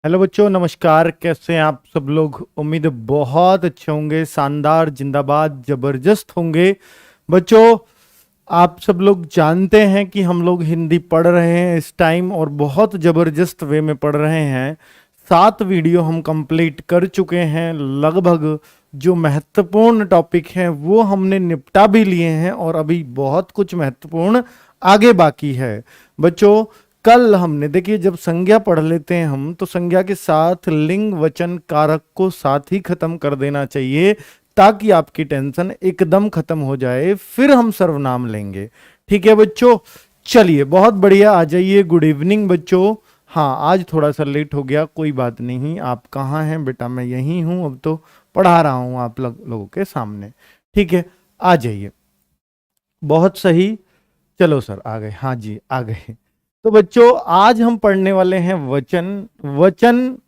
Hello बच्चों, नमस्कार। कैसे हैं आप सब लोग? उम्मीद है बहुत अच्छे होंगे, शानदार, जिंदाबाद, जबरदस्त होंगे। बच्चों, आप सब लोग जानते हैं कि हम लोग हिंदी पढ़ रहे हैं इस टाइम और बहुत जबरदस्त वे में पढ़ रहे हैं। 7 वीडियो हम कंप्लीट कर चुके हैं लगभग। जो महत्वपूर्ण टॉपिक हैं वो हमने निपटा भी लिए हैं और अभी बहुत कुछ महत्वपूर्ण आगे बाकी है। बच्चों, कल हमने देखिए, जब संज्ञा पढ़ लेते हैं हम तो संज्ञा के साथ लिंग वचन कारक को साथ ही खत्म कर देना चाहिए ताकि आपकी टेंशन एकदम खत्म हो जाए। फिर हम सर्वनाम लेंगे। ठीक है बच्चों, चलिए बहुत बढ़िया। आ जाइए। गुड इवनिंग बच्चों। हाँ, आज थोड़ा सा लेट हो गया, कोई बात नहीं। आप कहाँ हैं बेटा? मैं यहीं हूँ, अब तो पढ़ा रहा हूँ आप लोगों के सामने। ठीक है, आ जाइए। बहुत सही। चलो सर, आ गए। हाँ जी, आ गए। तो बच्चों, आज हम पढ़ने वाले हैं वचन। वचन,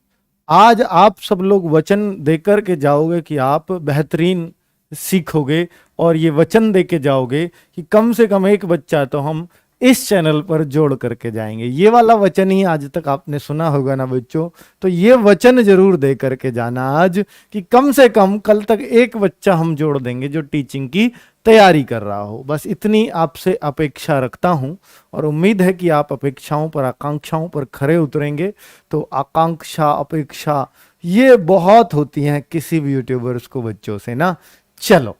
आज आप सब लोग वचन देकर के जाओगे कि आप बेहतरीन सीखोगे और ये वचन दे के जाओगे कि कम से कम एक बच्चा तो हम इस चैनल पर जोड़ करके जाएंगे। ये वाला वचन ही आज तक आपने सुना होगा ना बच्चों, तो ये वचन जरूर दे करके जाना आज कि कम से कम कल तक एक बच्चा हम जोड़ देंगे जो टीचिंग की तैयारी कर रहा हो। बस इतनी आपसे अपेक्षा रखता हूं और उम्मीद है कि आप अपेक्षाओं पर, आकांक्षाओं पर खरे उतरेंगे। तो आकांक्षा, अपेक्षा ये बहुत होती हैं किसी भी यूट्यूबर्स को बच्चों से ना। चलो,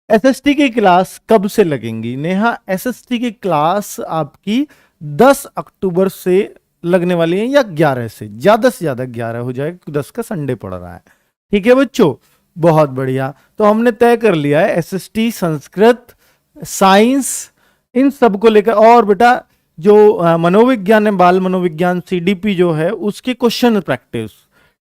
एसएसटी की क्लास कब से लगेंगी? नेहा, एसएसटी की क्लास आपकी 10 अक्टूबर से लगने वाली है या 11 से ज्यादा 11 हो जाएगा क्योंकि 10 का संडे पड़ रहा है। ठीक है बच्चों, बहुत बढ़िया। तो हमने तय कर लिया है एसएसटी, संस्कृत, साइंस, इन सब को लेकर। और बेटा जो मनोविज्ञान है, बाल मनोविज्ञान, सीडीपी जो है उसके क्वेश्चन प्रैक्टिस।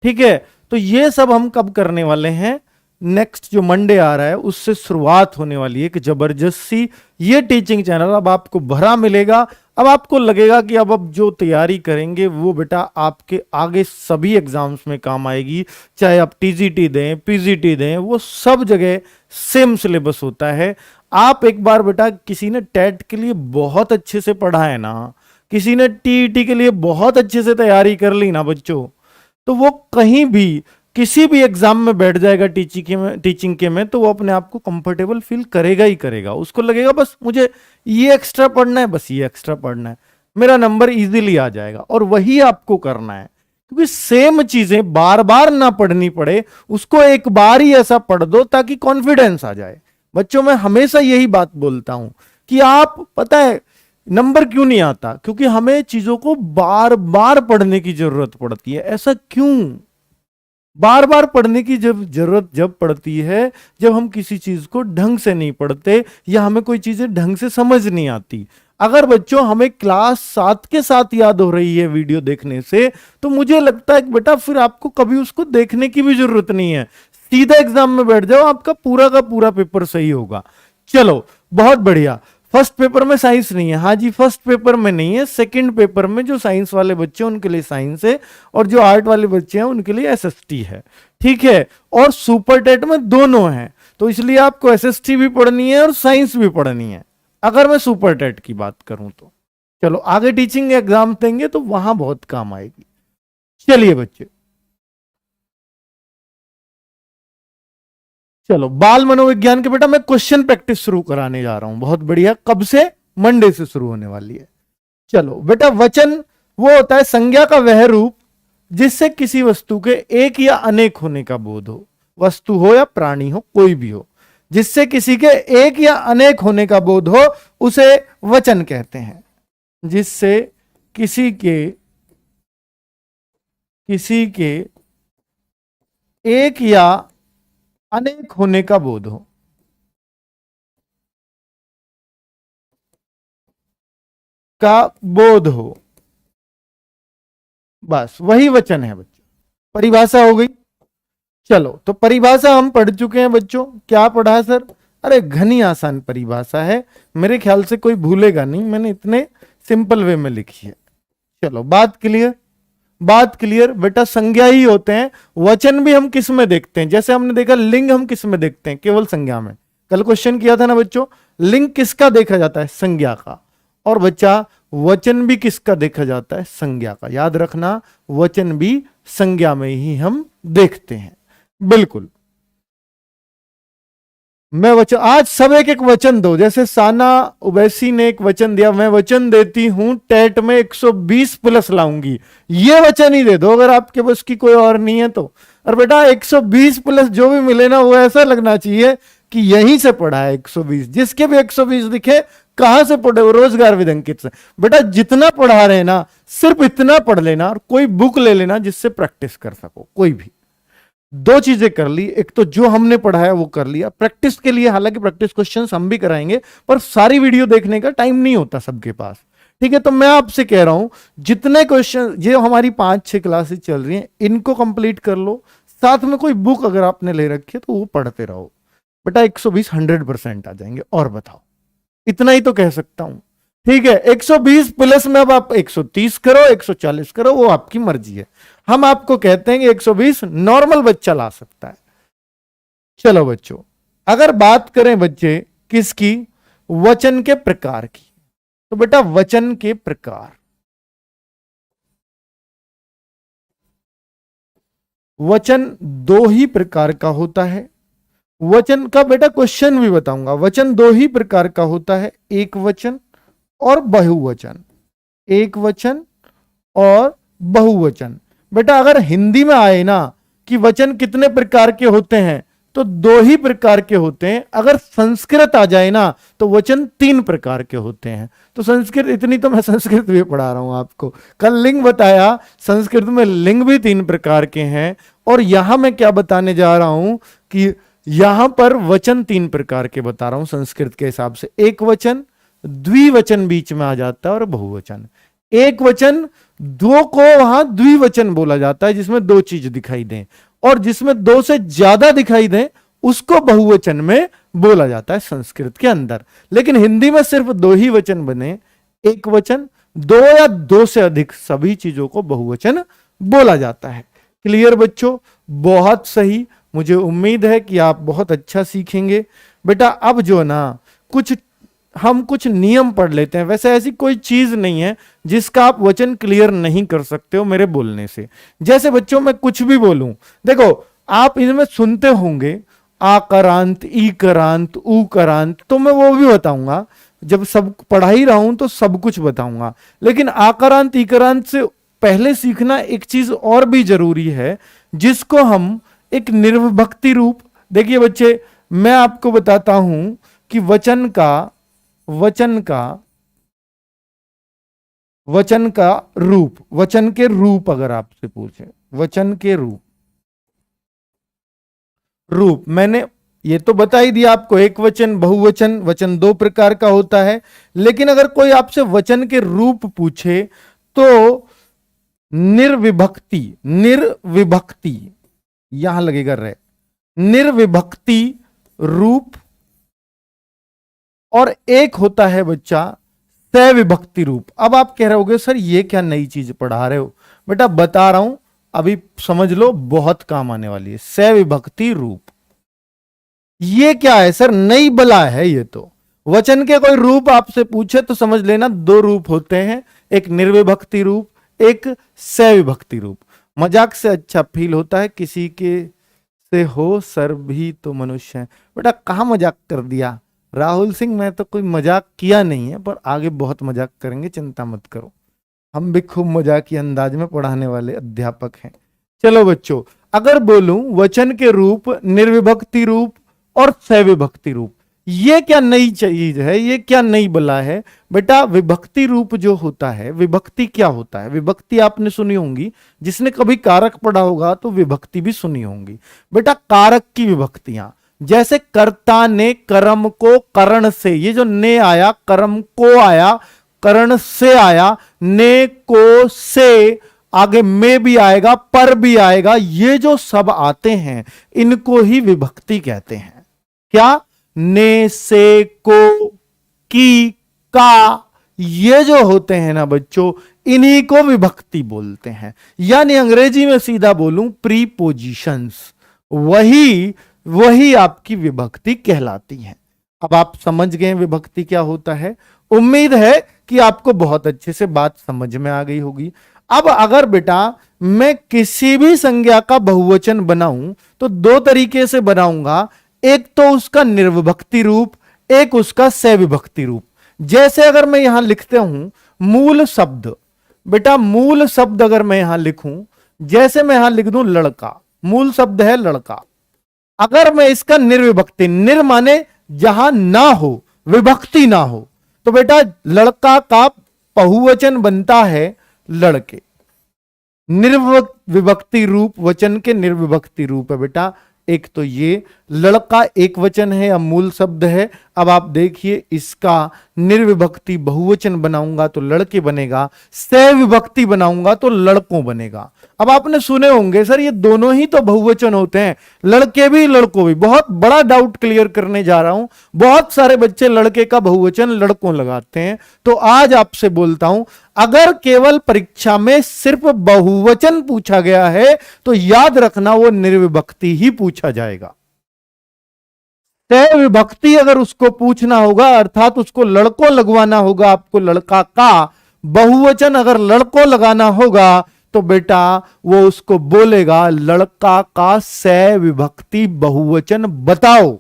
ठीक है, तो ये सब हम कब करने वाले हैं? नेक्स्ट जो मंडे आ रहा है उससे शुरुआत होने वाली है कि जबरदस्त सी ये टीचिंग चैनल अब आपको भरा मिलेगा। अब आपको लगेगा कि अब जो तैयारी करेंगे वो बेटा आपके आगे सभी एग्जाम्स में काम आएगी। चाहे आप टीजीटी दें, पीजीटी दें, वो सब जगह सेम सिलेबस होता है। आप एक बार बेटा, किसी ने टेट के लिए बहुत अच्छे से पढ़ा है ना, किसी ने टीईटी के लिए बहुत अच्छे से तैयारी कर ली ना बच्चों, तो वो कहीं भी किसी भी एग्जाम में बैठ जाएगा टीचिंग के में तो वो अपने आप को कंफर्टेबल फील करेगा ही करेगा। उसको लगेगा बस मुझे ये एक्स्ट्रा पढ़ना है, बस ये एक्स्ट्रा पढ़ना है, मेरा नंबर इजीली आ जाएगा। और वही आपको करना है क्योंकि सेम चीजें बार बार ना पढ़नी पड़े, उसको एक बार ही ऐसा पढ़ दो ताकि कॉन्फिडेंस आ जाए। बच्चों, मैं हमेशा यही बात बोलता हूं कि आप, पता है नंबर क्यों नहीं आता? क्योंकि हमें चीजों को बार बार पढ़ने की जरूरत पड़ती है। ऐसा क्यों? बार बार पढ़ने की जरूरत जब पड़ती है जब हम किसी चीज को ढंग से नहीं पढ़ते या हमें कोई चीजें ढंग से समझ नहीं आती। अगर बच्चों हमें क्लास 7 के साथ याद हो रही है वीडियो देखने से, तो मुझे लगता है कि बेटा फिर आपको कभी उसको देखने की भी जरूरत नहीं है, सीधा एग्जाम में बैठ जाओ, आपका पूरा का पूरा पेपर सही होगा। चलो, बहुत बढ़िया। फर्स्ट पेपर में साइंस नहीं है? हाँ जी, फर्स्ट पेपर में नहीं है, सेकंड पेपर में जो साइंस वाले बच्चे हैं उनके लिए साइंस है और जो आर्ट वाले बच्चे हैं उनके लिए एसएसटी है। ठीक है, और सुपर टेट में दोनों हैं, तो इसलिए आपको एसएसटी भी पढ़नी है और साइंस भी पढ़नी है अगर मैं सुपर टेट की बात करूं तो। चलो, आगे टीचिंग एग्जाम देंगे तो वहां बहुत काम आएगी। चलिए बच्चे, चलो बाल मनोविज्ञान के बेटा मैं क्वेश्चन प्रैक्टिस शुरू कराने जा रहा हूं। बहुत बढ़िया। कब से? मंडे से शुरू होने वाली है। चलो बेटा, वचन वो होता है संज्ञा का वह रूप जिससे किसी वस्तु के एक या अनेक होने का बोध हो। वस्तु हो या प्राणी हो, कोई भी हो, जिससे किसी के एक या अनेक होने का बोध हो उसे वचन कहते हैं। जिससे किसी के एक या अनेक होने का बोध हो, बस वही वचन है बच्चों। परिभाषा हो गई। चलो, तो परिभाषा हम पढ़ चुके हैं बच्चों। क्या पढ़ा है सर? अरे घनी आसान परिभाषा है, मेरे ख्याल से कोई भूलेगा नहीं, मैंने इतने सिंपल वे में लिखी है। चलो, बात क्लियर? बात क्लियर बेटा। संज्ञा ही होते हैं। वचन भी हम किस में देखते हैं? जैसे हमने देखा लिंग हम किस में देखते हैं? केवल संज्ञा में। कल क्वेश्चन किया था ना बच्चों, लिंग किसका देखा जाता है? संज्ञा का। और बच्चा वचन भी किसका देखा जाता है? संज्ञा का। याद रखना, वचन भी संज्ञा में ही हम देखते हैं। बिल्कुल। मैं वचन, आज सब एक एक वचन दो। जैसे साना उवैसी ने एक वचन दिया, मैं वचन देती हूं टेट में 120 प्लस लाऊंगी। ये वचन ही दे दो अगर आपके बस की कोई और नहीं है तो। और बेटा 120 प्लस जो भी मिले ना, वो ऐसा लगना चाहिए कि यहीं से पढ़ा है 120। जिसके भी 120 दिखे, कहां से पढ़े? वो रोजगार विद अंकित से। बेटा जितना पढ़ा रहे ना, सिर्फ इतना पढ़ लेना और कोई बुक ले लेना जिससे प्रैक्टिस कर सको। कोई भी दो चीजें कर ली, एक तो जो हमने पढ़ाया वो कर लिया। प्रैक्टिस के लिए हालांकि प्रैक्टिस क्वेश्चंस हम भी कराएंगे, पर सारी वीडियो देखने का टाइम नहीं होता सबके पास। ठीक है, तो मैं आपसे कह रहा हूं जितने क्वेश्चन, ये हमारी 5-6 क्लासेस चल रही हैं, इनको कंप्लीट कर लो। साथ में कोई बुक अगर आपने ले रखी है तो वो पढ़ते रहो। बेटा 120 100% आ जाएंगे। और बताओ, इतना ही तो कह सकता हूं। ठीक है, 120 प्लस में अब आप 130 करो, 140 करो, वो आपकी मर्जी है। हम आपको कहते हैं कि 120 नॉर्मल बच्चा ला सकता है। चलो बच्चों, अगर बात करें बच्चे किसकी? वचन के प्रकार की। तो बेटा वचन के प्रकार, वचन दो ही प्रकार का होता है। वचन का बेटा क्वेश्चन भी बताऊंगा। वचन दो ही प्रकार का होता है, एक वचन और बहुवचन। एक वचन और बहुवचन। बेटा अगर हिंदी में आए ना कि वचन कितने प्रकार के होते हैं, तो दो ही प्रकार के होते हैं। अगर संस्कृत आ जाए ना तो वचन 3 प्रकार के होते हैं। तो संस्कृत, इतनी तो मैं संस्कृत भी पढ़ा रहा हूं आपको। कल लिंग बताया, संस्कृत में लिंग भी 3 प्रकार के हैं। और यहां मैं क्या बताने जा रहा हूं कि यहां पर वचन 3 प्रकार के बता रहा हूं संस्कृत के हिसाब से। एक वचन, द्विवचन बीच में आ जाता है, और बहुवचन। एक वचन, दो को वहां द्विवचन बोला जाता है जिसमें दो चीज दिखाई दें, और जिसमें दो से ज्यादा दिखाई दें उसको बहुवचन में बोला जाता है संस्कृत के अंदर। लेकिन हिंदी में सिर्फ दो ही वचन बने, एक वचन। दो या दो से अधिक सभी चीजों को बहुवचन बोला जाता है। क्लियर बच्चों? बहुत सही। मुझे उम्मीद है कि आप बहुत अच्छा सीखेंगे। बेटा अब जो ना हम कुछ नियम पढ़ लेते हैं। वैसे ऐसी कोई चीज नहीं है जिसका आप वचन क्लियर नहीं कर सकते हो मेरे बोलने से। जैसे बच्चों मैं कुछ भी बोलूं, देखो आप इनमें सुनते होंगे आकरांत, ईकरांत, ऊकरांत, तो मैं वो भी बताऊंगा। जब सब पढ़ा ही रहा हूं तो सब कुछ बताऊंगा। लेकिन आकरांत ईकरांत से पहले सीखना एक चीज और भी जरूरी है, जिसको हम एक निर्विभक्ति रूप। देखिए बच्चे, मैं आपको बताता हूं कि वचन का रूप, वचन के रूप अगर आपसे पूछे, वचन के रूप मैंने ये तो बता ही दिया आपको। एक वचन, बहुवचन। वचन दो प्रकार का होता है। लेकिन अगर कोई आपसे वचन के रूप पूछे तो निर्विभक्ति यहां लगेगा रे, निर्विभक्ति रूप। और एक होता है बच्चा सविभक्ति रूप। अब आप कह रहे होगे सर ये क्या नई चीज पढ़ा रहे हो? बेटा बता रहा हूं, अभी समझ लो, बहुत काम आने वाली है। सविभक्ति रूप ये क्या है सर? नई बला है ये तो। वचन के कोई रूप आपसे पूछे तो समझ लेना दो रूप होते हैं, एक निर्विभक्ति रूप, एक सविभक्ति रूप। मजाक से अच्छा फील होता है किसी के से हो सर भी तो मनुष्य है। बेटा कहां मजाक कर दिया राहुल सिंह? मैं तो कोई मजाक किया नहीं है, पर आगे बहुत मजाक करेंगे, चिंता मत करो। हम भी खूब मजाकी अंदाज में पढ़ाने वाले अध्यापक हैं। चलो बच्चों, अगर बोलूं वचन के रूप, निर्विभक्ति रूप और सविभक्ति रूप, ये क्या नई चीज है? ये क्या नई बला है? बेटा विभक्ति रूप जो होता है, विभक्ति क्या होता है? विभक्ति आपने सुनी होंगी, जिसने कभी कारक पढ़ा होगा तो विभक्ति भी सुनी होंगी। बेटा कारक की विभक्तियां, जैसे कर्ता ने कर्म को करण से, ये जो ने आया, कर्म को आया, करण से आया, ने को से, आगे में भी आएगा, पर भी आएगा, ये जो सब आते हैं इनको ही विभक्ति कहते हैं। क्या? ने, से, को, की, का, ये जो होते हैं ना बच्चों, इन्हीं को विभक्ति बोलते हैं। यानी अंग्रेजी में सीधा बोलूं, प्रीपोजिशंस, वही आपकी विभक्ति कहलाती है। अब आप समझ गए विभक्ति क्या होता है। उम्मीद है कि आपको बहुत अच्छे से बात समझ में आ गई होगी। अब अगर बेटा मैं किसी भी संज्ञा का बहुवचन बनाऊं तो दो तरीके से बनाऊंगा, एक तो उसका निर्विभक्ति रूप, एक उसका सविभक्ति रूप। जैसे अगर मैं यहां लिखते हूं मूल शब्द, बेटा मूल शब्द अगर मैं यहां लिखूं, जैसे मैं यहां लिख दूं लड़का, मूल शब्द है लड़का। अगर मैं इसका निर्विभक्ति, निर माने जहां ना हो, विभक्ति ना हो, तो बेटा लड़का का बहुवचन बनता है लड़के। निर्विभक्ति रूप, वचन के निर्विभक्ति रूप है बेटा, एक तो ये लड़का एक वचन है या मूल शब्द है। अब आप देखिए इसका निर्विभक्ति बहुवचन बनाऊंगा तो लड़के बनेगा, सविभक्ति बनाऊंगा तो लड़कों बनेगा। अब आपने सुने होंगे सर ये दोनों ही तो बहुवचन होते हैं, लड़के भी लड़कों भी। बहुत बड़ा डाउट क्लियर करने जा रहा हूं, बहुत सारे बच्चे लड़के का बहुवचन लड़कों लगाते हैं। तो आज आपसे बोलता हूं, अगर केवल परीक्षा में सिर्फ बहुवचन पूछा गया है तो याद रखना वो निर्विभक्ति ही पूछा जाएगा। विभक्ति अगर उसको पूछना होगा, अर्थात उसको लड़कों लगवाना होगा, आपको लड़का का बहुवचन अगर लड़कों लगाना होगा तो बेटा वो उसको बोलेगा लड़का का सविभक्ति बहुवचन बताओ,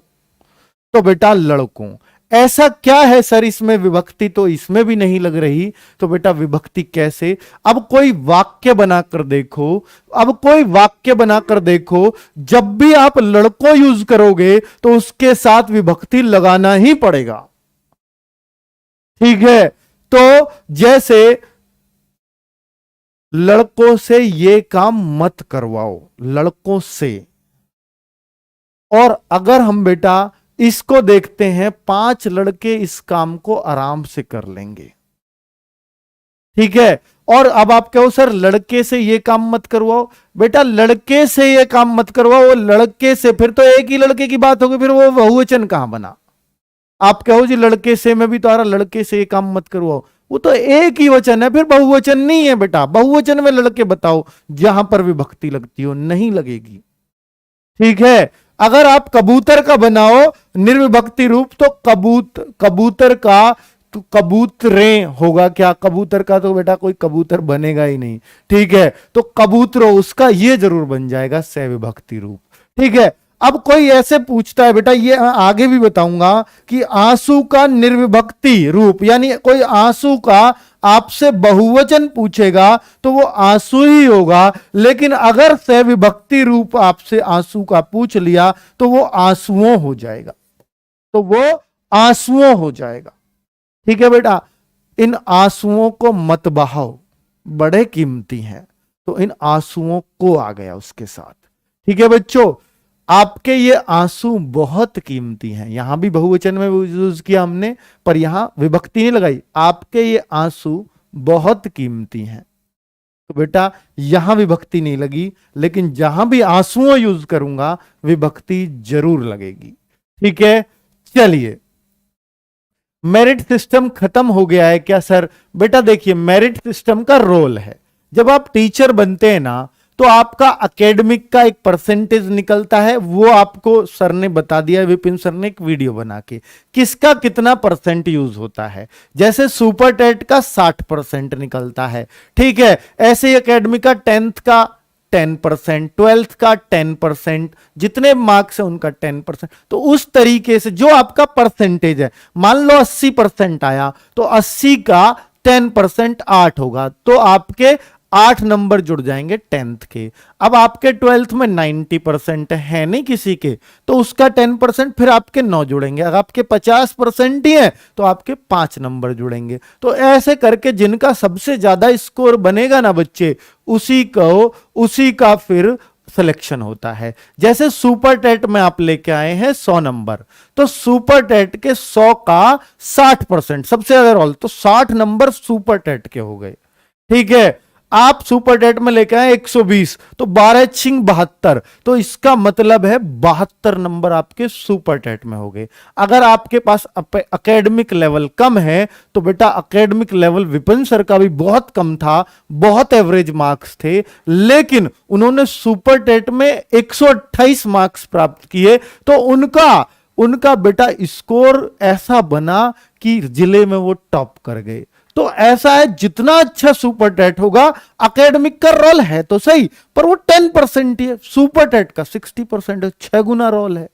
तो बेटा लड़कों। ऐसा क्या है सर इसमें विभक्ति तो इसमें भी नहीं लग रही, तो बेटा विभक्ति कैसे? अब कोई वाक्य बनाकर देखो, अब कोई वाक्य बनाकर देखो, जब भी आप लड़कों यूज करोगे तो उसके साथ विभक्ति लगाना ही पड़ेगा। ठीक है, तो जैसे लड़कों से ये काम मत करवाओ, लड़कों से। और अगर हम बेटा इसको देखते हैं, 5 लड़के इस काम को आराम से कर लेंगे। ठीक है, और अब आप कहो सर लड़के से ये काम मत करवाओ, बेटा लड़के से ये काम मत करवाओ, वो लड़के से, फिर तो एक ही लड़के की बात होगी, फिर वो बहुवचन कहां बना? आप कहो जी लड़के से में भी तो आ रहा, लड़के से ये काम मत करवाओ, वो तो एक ही वचन है, फिर बहुवचन नहीं है बेटा। बहुवचन में लड़के बताओ जहां पर विभक्ति लगती हो, नहीं लगेगी। ठीक है, अगर आप कबूतर का बनाओ निर्विभक्ति रूप तो कबूतर का तो कबूतरें होगा क्या? कबूतर का तो बेटा कोई कबूतर बनेगा ही नहीं। ठीक है, तो कबूतरों उसका ये जरूर बन जाएगा सविभक्ति रूप। ठीक है, अब कोई ऐसे पूछता है बेटा, ये आगे भी बताऊंगा कि आंसू का निर्विभक्ति रूप, यानी कोई आंसू का आपसे बहुवचन पूछेगा तो वो आंसू ही होगा, लेकिन अगर सविभक्ति रूप आपसे आंसू का पूछ लिया तो वो आंसुओं हो जाएगा, तो वो आंसुओं हो जाएगा। ठीक है बेटा, इन आंसुओं को मत बहाओ, बड़े कीमती हैं, तो इन आंसुओं को आ गया उसके साथ। ठीक है बच्चों, आपके ये आंसू बहुत कीमती हैं, यहां भी बहुवचन में यूज किया हमने, पर यहां विभक्ति नहीं लगाई। आपके ये आंसू बहुत कीमती हैं, तो बेटा यहां विभक्ति नहीं लगी, लेकिन जहां भी आंसुओं यूज करूंगा विभक्ति जरूर लगेगी। ठीक है, चलिए मेरिट सिस्टम खत्म हो गया है क्या सर? बेटा देखिए मेरिट सिस्टम का रोल है, जब आप टीचर बनते हैं ना तो आपका एकेडमिक का एक परसेंटेज निकलता है, वो आपको सर ने बता दिया, विपिन सर ने एक वीडियो बना के, किसका कितना परसेंट यूज होता है। जैसे सुपर टेट का 60% निकलता है, ठीक है, ऐसे ही एकेडमिक का 10th का 10%, 12th का 10%, जितने मार्क्स है उनका 10%। तो उस तरीके से जो आपका परसेंटेज है, मान लो 80% आया तो 80 का 10% 8 होगा, तो आपके 8 नंबर जुड़ जाएंगे 10th के। अब आपके 12th में 90% है नहीं किसी के, तो उसका 10% फिर आपके 9 जुड़ेंगे। अगर आपके 50% ही है तो आपके 5 नंबर जुड़ेंगे। तो ऐसे करके जिनका सबसे ज्यादा स्कोर बनेगा ना बच्चे, उसी का फिर सिलेक्शन होता है। जैसे सुपर टेट में आप लेके आए हैं 100 नंबर, तो सुपर टेट के 100 का 60% सबसे ज्यादा रोल, तो 60 नंबर सुपर टेट के हो गए। ठीक है, आप सुपर टेट में लेके आए 120, तो 12 छिंग 72, तो इसका मतलब है 72 नंबर आपके सुपर टेट में हो गए। अगर आपके पास एकेडमिक लेवल कम है तो बेटा एकेडमिक लेवल विपिन सर का भी बहुत कम था, बहुत एवरेज मार्क्स थे, लेकिन उन्होंने सुपर टेट में 128 मार्क्स प्राप्त किए, तो उनका उनका बेटा स्कोर ऐसा बना कि जिले में वो टॉप कर गए। तो ऐसा है, जितना अच्छा सुपर टेट होगा, एकेडमिक का रोल है तो सही, पर वो 10% ही है, सुपर टेट का 60% है, 6 गुना रोल है।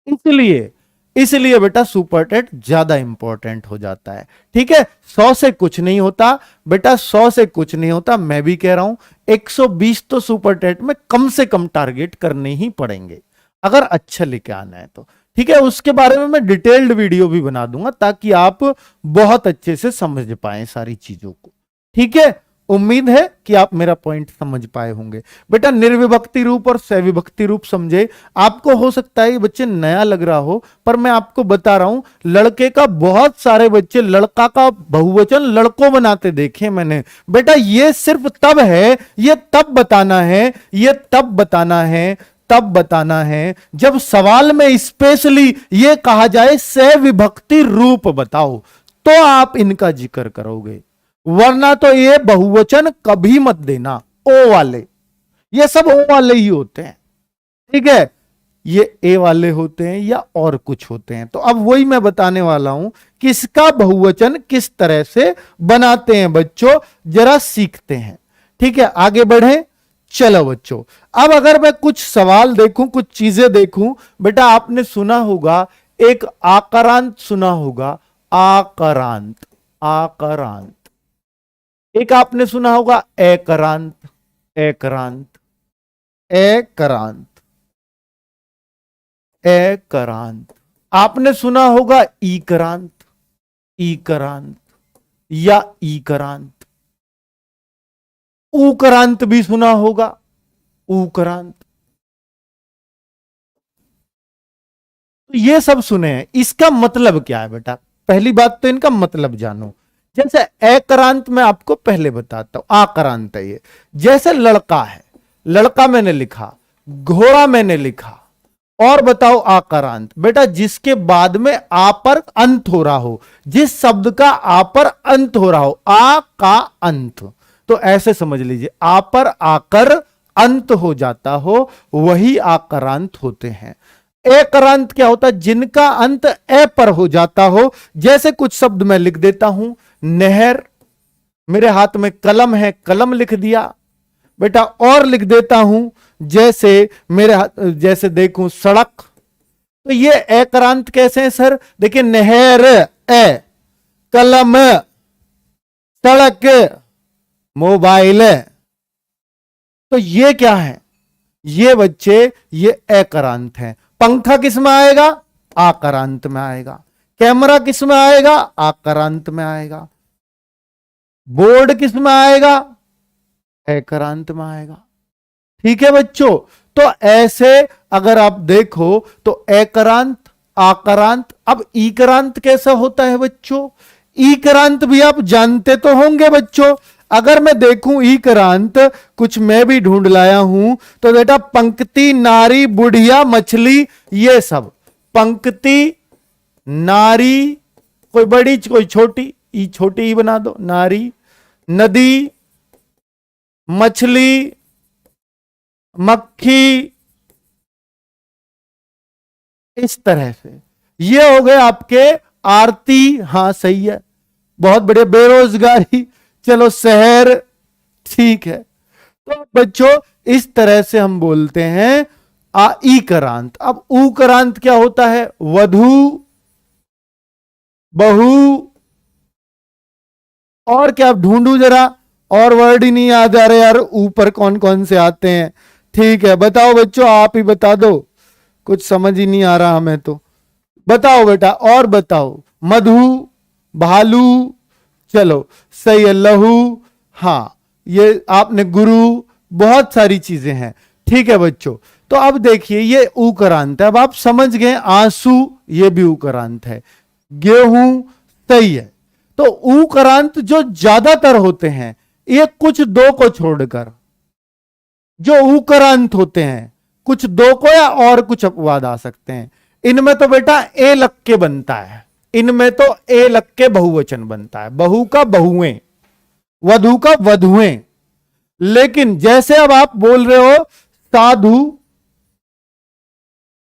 इसलिए इसलिए बेटा सुपर टेट ज्यादा इंपॉर्टेंट हो जाता है। ठीक है, 100 से कुछ नहीं होता बेटा, 100 से कुछ नहीं होता। मैं भी कह रहा हूं 120 तो सुपर टेट में कम से कम टारगेट करने ही पड़ेंगे अगर अच्छा लेके आना है तो। ठीक है, उसके बारे में मैं डिटेल्ड वीडियो भी बना दूंगा ताकि आप बहुत अच्छे से समझ पाए सारी चीजों को। ठीक है, उम्मीद है कि आप मेरा पॉइंट समझ पाए होंगे। बेटा निर्विभक्ति रूप और सविभक्ति रूप समझे। आपको हो सकता है ये बच्चे नया लग रहा हो, पर मैं आपको बता रहा हूं, लड़के का बहुत सारे बच्चे लड़का का बहुवचन लड़कों बनाते देखे मैंने। बेटा ये सिर्फ तब है, ये तब बताना है, ये तब बताना है, तब बताना है जब सवाल में स्पेशली ये कहा जाए सविभक्ति रूप बताओ, तो आप इनका जिक्र करोगे, वरना तो ये बहुवचन कभी मत देना। ओ वाले, ये सब ओ वाले ही होते हैं। ठीक है, ये ए वाले होते हैं या और कुछ होते हैं। तो अब वही मैं बताने वाला हूं कि इसका बहुवचन किस तरह से बनाते हैं बच्चों, जरा सीखते हैं। ठीक है, आगे बढ़े। चलो बच्चों, अब अगर मैं कुछ सवाल देखूं, कुछ चीजें देखूं, बेटा आपने सुना होगा एक आकारांत सुना होगा, आकारांत, आकारांत। एक आपने सुना होगा एकरांत, एकरांत, एकरांत, एकरांत। आपने सुना होगा ईकरांत, ईकरांत या ईकरांत। उकरांत भी सुना होगा, उकरांत। तो ये सब सुने हैं, इसका मतलब क्या है बेटा? पहली बात तो इनका मतलब जानो। जैसे एकरांत मैं आपको पहले बताता हूं, आक्रांत है ये। जैसे लड़का है, लड़का मैंने लिखा, घोड़ा मैंने लिखा, और बताओ आकारांत। बेटा जिसके बाद में आ पर अंत हो रहा हो, जिस शब्द का आ पर अंत हो रहा हो, आ का अंत, तो ऐसे समझ लीजिए आ पर आकर अंत हो जाता हो, वही आकारांत होते हैं। एकरांत क्या होता है? जिनका अंत ए पर हो जाता हो। जैसे कुछ शब्द मैं लिख देता हूं, नहर, मेरे हाथ में कलम है, कलम लिख दिया बेटा। और लिख देता हूं, जैसे मेरे हाथ, जैसे देखूं सड़क, तो ये एकरांत कैसे हैं सर? देखिए नहर ए, कलम, सड़क, मोबाइल, तो ये क्या है? ये बच्चे ये एकरांत हैं। पंखा किस में आएगा? आकारांत में आएगा। कैमरा किस में आएगा? आकारांत में आएगा। बोर्ड किस में आएगा? एकरांत में आएगा। ठीक है बच्चों, तो ऐसे अगर आप देखो तो एकरांत, आकारांत। अब ईकरांत कैसा होता है बच्चों? ईकरांत भी आप जानते तो होंगे बच्चों। अगर मैं देखूं ईकरांत, कुछ मैं भी ढूंढ लाया हूं, तो बेटा पंक्ति, नारी, बुढ़िया, मछली, ये सब। पंक्ति, नारी, कोई बड़ी कोई छोटी, ई छोटी ही बना दो, नारी, नदी, मछली, मक्खी, इस तरह से ये हो गए आपके। आरती, हां सही है, बहुत बढ़िया। बेरोजगारी, चलो शहर, ठीक है। तो बच्चों इस तरह से हम बोलते हैं ईकरांत। अब उकरांत क्या होता है? वधू, बहू, और क्या ढूंढू जरा, और वर्ड ही नहीं याद आ रहे यार, ऊपर कौन कौन से आते हैं। ठीक है, बताओ बच्चों, आप ही बता दो, कुछ समझ ही नहीं आ रहा हमें तो। बताओ बेटा, और बताओ। मधु, भालू, चलो सही है, लहू, हां ये आपने, गुरु, बहुत सारी चीजें हैं। ठीक है बच्चों, तो अब देखिए ये उकरांत है। अब आप समझ गए, आंसू ये भी उकरांत है, गेहूं, सही है। तो उकरांत जो ज्यादातर होते हैं, ये कुछ दो को छोड़कर जो उकरांत होते हैं, कुछ दो को या और कुछ अपवाद आ सकते हैं। इनमें तो बेटा ए लग के बनता है, इनमें तो ए लग के बहुवचन बनता है। बहू का बहुएं, वधू का वधुएं। लेकिन जैसे अब आप बोल रहे हो साधु,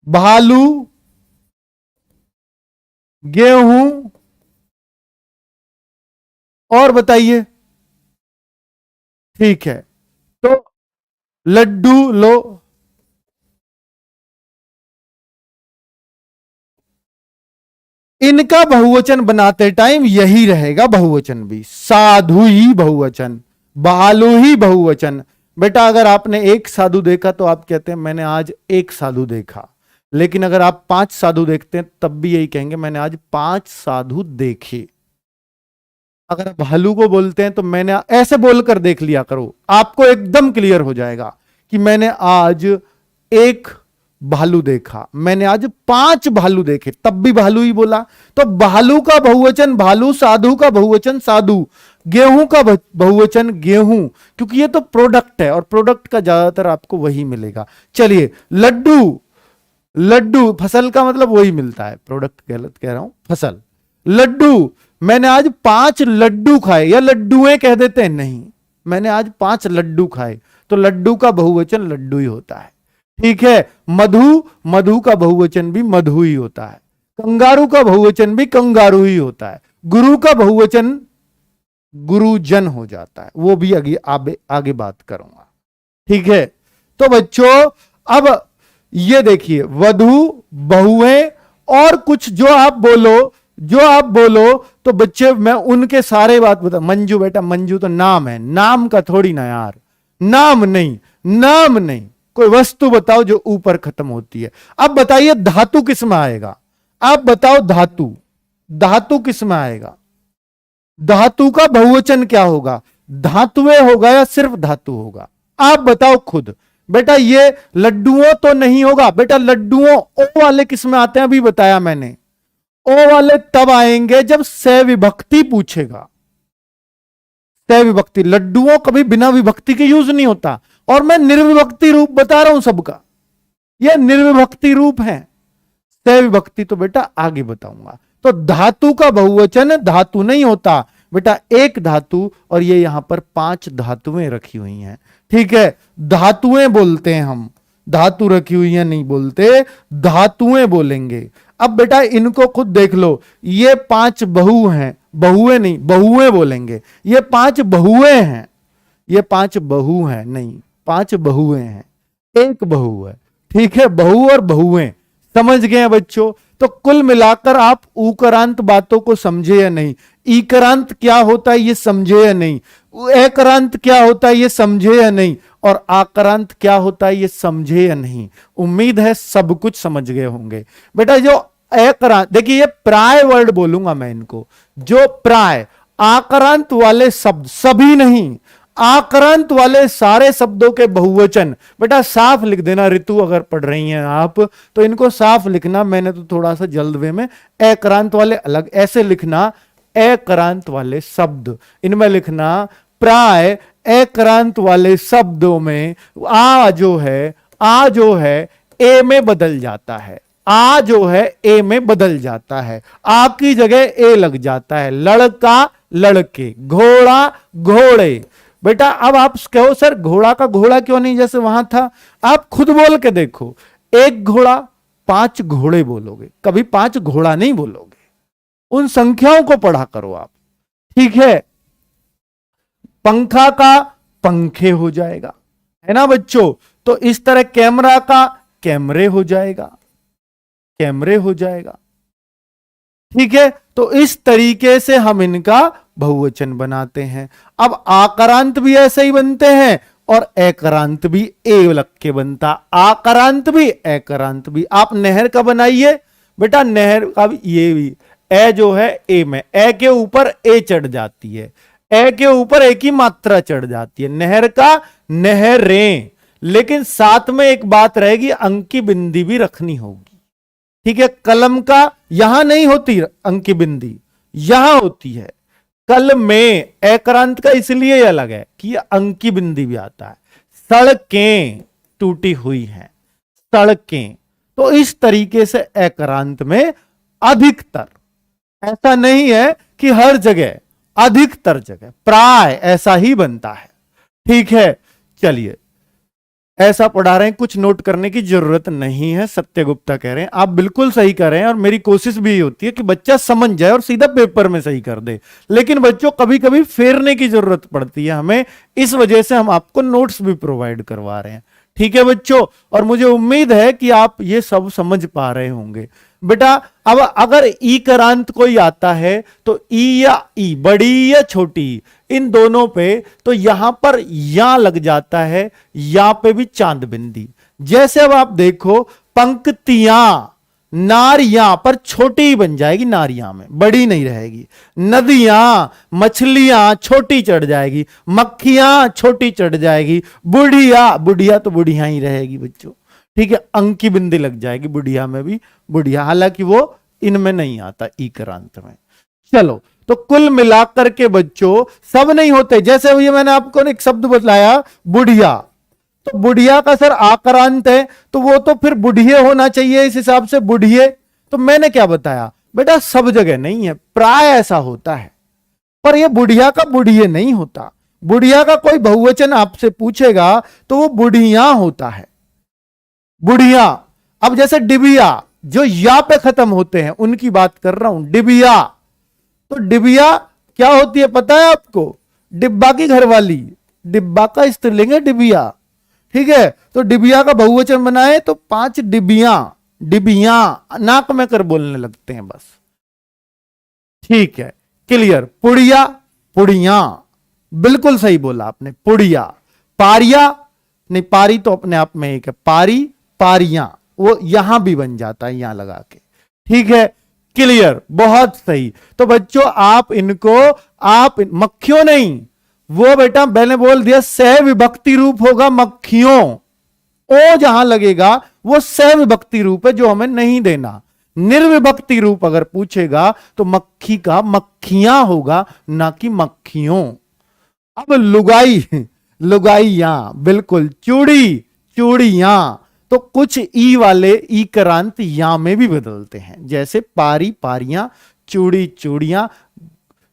भालू, गेहूं, और बताइए। ठीक है, तो लड्डू लो, इनका बहुवचन बनाते टाइम यही रहेगा बहुवचन भी, साधु ही बहुवचन, भालू ही बहुवचन। बेटा अगर आपने एक साधु देखा तो आप कहते हैं मैंने आज एक साधु देखा, लेकिन अगर आप 5 साधु देखते हैं तब भी यही कहेंगे मैंने आज 5 साधु देखे। अगर आप भालू को बोलते हैं तो मैंने, ऐसे बोलकर देख लिया करो, आपको एकदम क्लियर हो जाएगा कि मैंने आज एक भालू देखा, मैंने आज 5 भालू देखे, तब भी भालू ही बोला। तो भालू का बहुवचन भालू, साधु का बहुवचन साधु, गेहूं का बहुवचन गेहूं, क्योंकि ये तो प्रोडक्ट है और प्रोडक्ट का ज्यादातर आपको वही मिलेगा। चलिए लड्डू, लड्डू फसल का मतलब वही मिलता है, प्रोडक्ट गलत कह रहा हूं, फसल। लड्डू, मैंने आज 5 लड्डू खाए, या लड्डुएं कह देते हैं, नहीं, मैंने आज 5 लड्डू खाए, तो लड्डू का बहुवचन लड्डू ही होता है। ठीक है, मधु, मधु का बहुवचन भी मधु ही होता है। कंगारू का बहुवचन भी कंगारू ही होता है। गुरु का बहुवचन गुरुजन हो जाता है, वो भी आगे बात करूंगा। ठीक है, तो बच्चों अब ये देखिए, वधु, बहुएं और कुछ जो आप बोलो, जो आप बोलो, तो बच्चे मैं उनके सारे बात बता। मंजू, बेटा मंजू तो नाम है, नाम का थोड़ी ना यार, नाम नहीं, नाम नहीं, कोई वस्तु बताओ जो ऊपर खत्म होती है। अब बताइए धातु किस में आएगा, आप बताओ धातु, धातु किस में आएगा, धातु का बहुवचन क्या होगा, धातुएं होगा या सिर्फ धातु होगा, आप बताओ खुद। बेटा ये लड्डुओं तो नहीं होगा, बेटा लड्डुओं ओ वाले किस में आते हैं अभी बताया मैंने, ओ वाले तब आएंगे जब से विभक्ति पूछेगा, से विभक्ति। लड्डुओं कभी बिना विभक्ति के यूज नहीं होता, और मैं निर्विभक्ति रूप बता रहा हूं सबका, यह निर्विभक्ति रूप है, से विभक्ति तो बेटा आगे बताऊंगा। तो धातु का बहुवचन धातु नहीं होता बेटा, एक धातु, और ये यहां पर 5 धातुएं रखी हुई हैं। ठीक है, धातुएं बोलते हैं हम, धातु रखी हुई है नहीं बोलते, धातुएं बोलेंगे। अब बेटा इनको खुद देख लो, ये 5 बहु हैं, बहुएं नहीं, बहुएं बोलेंगे, ये 5 बहुएं हैं, ये 5 बहु हैं नहीं, 5 बहुएं हैं, एक बहु है। ठीक है, बहु और बहुएं समझ गए हैं बच्चों। तो कुल मिलाकर आप उकरांत बातों को समझे या नहीं, इकरांत क्या होता है ये समझे या नहीं, एकरांत क्या होता है ये समझे या नहीं, और आक्रांत क्या होता है ये समझे या नहीं। उम्मीद है सब कुछ समझ गए होंगे। बेटा जो एकरांत, देखिए ये प्राय वर्ड बोलूंगा मैं इनको, जो प्राय आक्रांत वाले शब्द, सभी नहीं, आक्रांत वाले सारे शब्दों के बहुवचन, बेटा साफ लिख देना। ऋतु अगर पढ़ रही हैं आप तो इनको साफ लिखना, मैंने तो थोड़ा सा जल्द वे में, एकरांत वाले अलग ऐसे लिखना, एकरांत वाले शब्द इनमें लिखना, प्राय एकरांत वाले शब्दों में आ जो है, आ जो है ए में बदल जाता है, आ जो है ए में बदल जाता है, आ की जगह ए लग जाता है, लड़का लड़के, घोड़ा घोड़े। बेटा अब आप कहो सर घोड़ा का घोड़ा क्यों नहीं जैसे वहां था, आप खुद बोल के देखो, एक घोड़ा 5 घोड़े बोलोगे, कभी 5 घोड़ा नहीं बोलोगे, उन संख्याओं को पढ़ा करो आप। ठीक है, पंखा का पंखे हो जाएगा, है ना बच्चों। तो इस तरह कैमरा का कैमरे हो जाएगा, कैमरे हो जाएगा। ठीक है, तो इस तरीके से हम इनका बहुवचन बनाते हैं। अब आकारांत भी ऐसे ही बनते हैं और एकरांत भी ए लग के बनता, आकारांत भी एकरांत भी। आप नहर का बनाइए बेटा, नहर का भी ये भी ए जो है ए में, ए के ऊपर ए चढ़ जाती है, ए के ऊपर ए की मात्रा चढ़ जाती है, नहर का नहरें। लेकिन साथ में एक बात रहेगी, अंक की बिंदी भी रखनी होगी। ठीक है, कलम का यहां नहीं होती अंक की बिंदी, यहां होती है। कल में एकरांत का इसलिए अलग है कि अंक की बिंदी भी आता है। सड़कें टूटी हुई हैं, सड़कें। तो इस तरीके से एकरांत में अधिकतर, ऐसा नहीं है कि हर जगह, अधिकतर जगह प्राय ऐसा ही बनता है। ठीक है, चलिए ऐसा पढ़ा रहे हैं, कुछ नोट करने की जरूरत नहीं है। सत्य गुप्ता कह रहे हैं, आप बिल्कुल सही कर रहे हैं और मेरी कोशिश भी होती है कि बच्चा समझ जाए और सीधा पेपर में सही कर दे, लेकिन बच्चों कभी कभी फेरने की जरूरत पड़ती है हमें, इस वजह से हम आपको नोट्स भी प्रोवाइड करवा रहे हैं। ठीक है बच्चों, और मुझे उम्मीद है कि आप ये सब समझ पा रहे होंगे। बेटा अब अगर ई करांत कोई आता है तो ई या ई, बड़ी या छोटी, इन दोनों पे तो यहां पर या लग जाता है, या पे भी चांद बिंदी। जैसे अब आप देखो, पंक्तियां नारियां पर छोटी ही बन जाएगी, नारियां में बड़ी नहीं रहेगी। नदियां, मछलियां छोटी चढ़ जाएगी, मक्खियां छोटी चढ़ जाएगी, बुढ़िया, बुढ़िया तो बुढ़िया ही रहेगी बच्चों। ठीक है, अंक की बिंदी लग जाएगी बुढ़िया में भी, बुढ़िया, हालांकि वो इनमें नहीं आता ई करांत में। चलो, तो कुल मिलाकर के बच्चों सब नहीं होते। जैसे ये मैंने आपको एक शब्द बताया बुढ़िया, तो बुढ़िया का सर आक्रांत है, तो वो तो फिर बुढ़िए होना चाहिए, इस हिसाब से बुढ़िए। तो मैंने क्या बताया बेटा, सब जगह नहीं है, प्राय ऐसा होता है, पर ये बुढ़िया का बुढ़िए नहीं होता। बुढ़िया का कोई बहुवचन आपसे पूछेगा तो वो बुढ़िया होता है, बुढ़िया। अब जैसे डिबिया, जो या पे खत्म होते हैं उनकी बात कर रहा हूं, डिबिया। तो डिबिया क्या होती है पता है आपको, डिब्बा की घरवाली, डिब्बा का स्त्रीलिंग है डिबिया। ठीक है, तो डिबिया का बहुवचन बनाए तो 5 डिबिया, डिबिया नाक में कर बोलने लगते हैं बस। ठीक है, क्लियर। पुड़िया, पुड़िया, बिल्कुल सही बोला आपने, पुड़िया। पारिया नहीं, पारी तो अपने आप में एक है, पारी, पारियां, वो यहां भी बन जाता है यहां लगा के। ठीक है, क्लियर, बहुत सही। तो बच्चों आप इनको, आप मक्खियों नहीं, वो बेटा मैंने बोल दिया सह विभक्ति रूप होगा मक्खियों, ओ जहां लगेगा वो सह विभक्ति रूप है जो हमें नहीं देना। निर्विभक्ति रूप अगर पूछेगा तो मक्खी का मक्खियां होगा, ना कि मक्खियों। अब लुगाई, लुगाइयां, बिल्कुल। चूड़ी, चूड़ियां, तो कुछ ई वाले ई करांत या में भी बदलते हैं, जैसे पारी, पारियां, चूड़ी, चूड़ियां।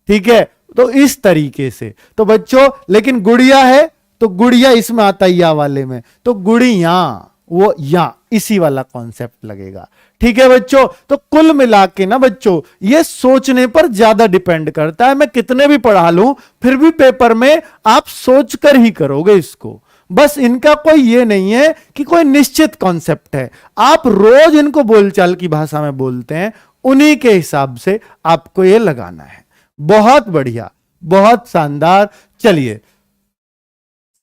ठीक है, तो इस तरीके से। तो बच्चों लेकिन गुड़िया है तो गुड़िया इसमें आता है या वाले में, तो गुड़िया, वो या इसी वाला कॉन्सेप्ट लगेगा। ठीक है बच्चों, तो कुल मिला के ना बच्चों ये सोचने पर ज्यादा डिपेंड करता है। मैं कितने भी पढ़ा लूं फिर भी पेपर में आप सोच कर ही करोगे इसको, बस इनका कोई ये नहीं है कि कोई निश्चित कॉन्सेप्ट है। आप रोज इनको बोलचाल की भाषा में बोलते हैं, उन्हीं के हिसाब से आपको ये लगाना है। बहुत बढ़िया, बहुत शानदार। चलिए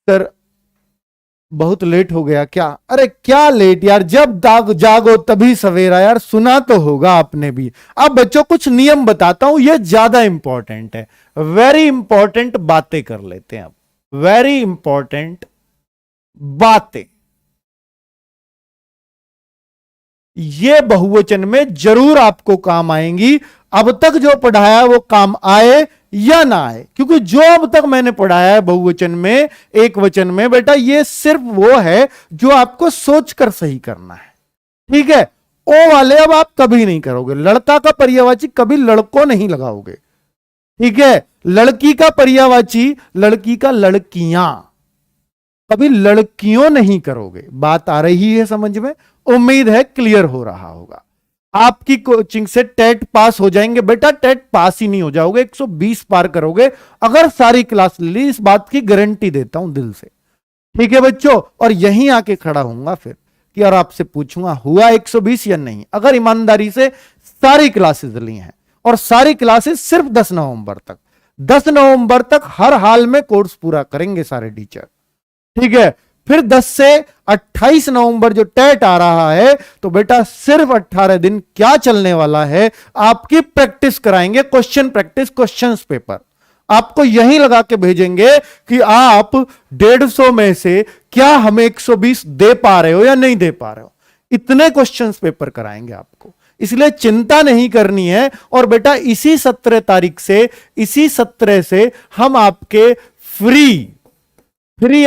सर, बहुत लेट हो गया क्या? अरे क्या लेट यार, जब जागो तभी सवेरा यार, सुना तो होगा आपने भी। अब बच्चों कुछ नियम बताता हूं, ये ज्यादा इंपॉर्टेंट है, वेरी इंपॉर्टेंट बातें कर लेते हैं अब, वेरी इंपॉर्टेंट बातें। ये बहुवचन में जरूर आपको काम आएंगी, अब तक जो पढ़ाया वो काम आए या ना आए, क्योंकि जो अब तक मैंने पढ़ाया है बहुवचन में, एक वचन में, बेटा ये सिर्फ वो है जो आपको सोचकर सही करना है। ठीक है, ओ वाले अब आप कभी नहीं करोगे, लड़का का पर्यायवाची कभी लड़कों नहीं लगाओगे। ठीक है, लड़की का पर्यायवाची, लड़की का लड़कियां, कभी लड़कियों नहीं करोगे। बात आ रही है समझ में? उम्मीद है क्लियर हो रहा होगा। आपकी कोचिंग से टेट पास हो जाएंगे बेटा, टेट पास ही नहीं हो जाओगे, 120 पार करोगे अगर सारी क्लास ले ली, इस बात की गारंटी देता हूं दिल से। ठीक है बच्चों, और यहीं आके खड़ा होऊंगा फिर कि और आपसे पूछूंगा हुआ 120 या नहीं, अगर ईमानदारी से सारी क्लासेस ली हैं, और सारी क्लासेस सिर्फ 10 नवंबर तक, 10 नवंबर तक हर हाल में कोर्स पूरा करेंगे सारे टीचर। ठीक है, फिर 10 से 28 नवंबर जो टेट आ रहा है, तो बेटा सिर्फ 18 दिन क्या चलने वाला है, आपकी प्रैक्टिस कराएंगे, क्वेश्चन प्रैक्टिस, क्वेश्चंस पेपर आपको यही लगा के भेजेंगे कि आप 150 में से क्या हमें 120 दे पा रहे हो या नहीं दे पा रहे हो। इतने क्वेश्चंस पेपर कराएंगे आपको, इसलिए चिंता नहीं करनी है। और बेटा इसी 17 तारीख से, इसी 17 से हम आपके फ्री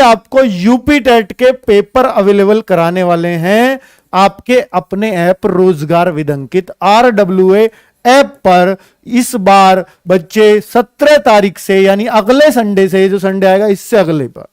आपको यूपी टेट के पेपर अवेलेबल कराने वाले हैं, आपके अपने ऐप रोजगार विदंकित RWA ऐप पर। इस बार बच्चे 17 तारीख से, यानी अगले संडे से, जो संडे आएगा इससे अगले पर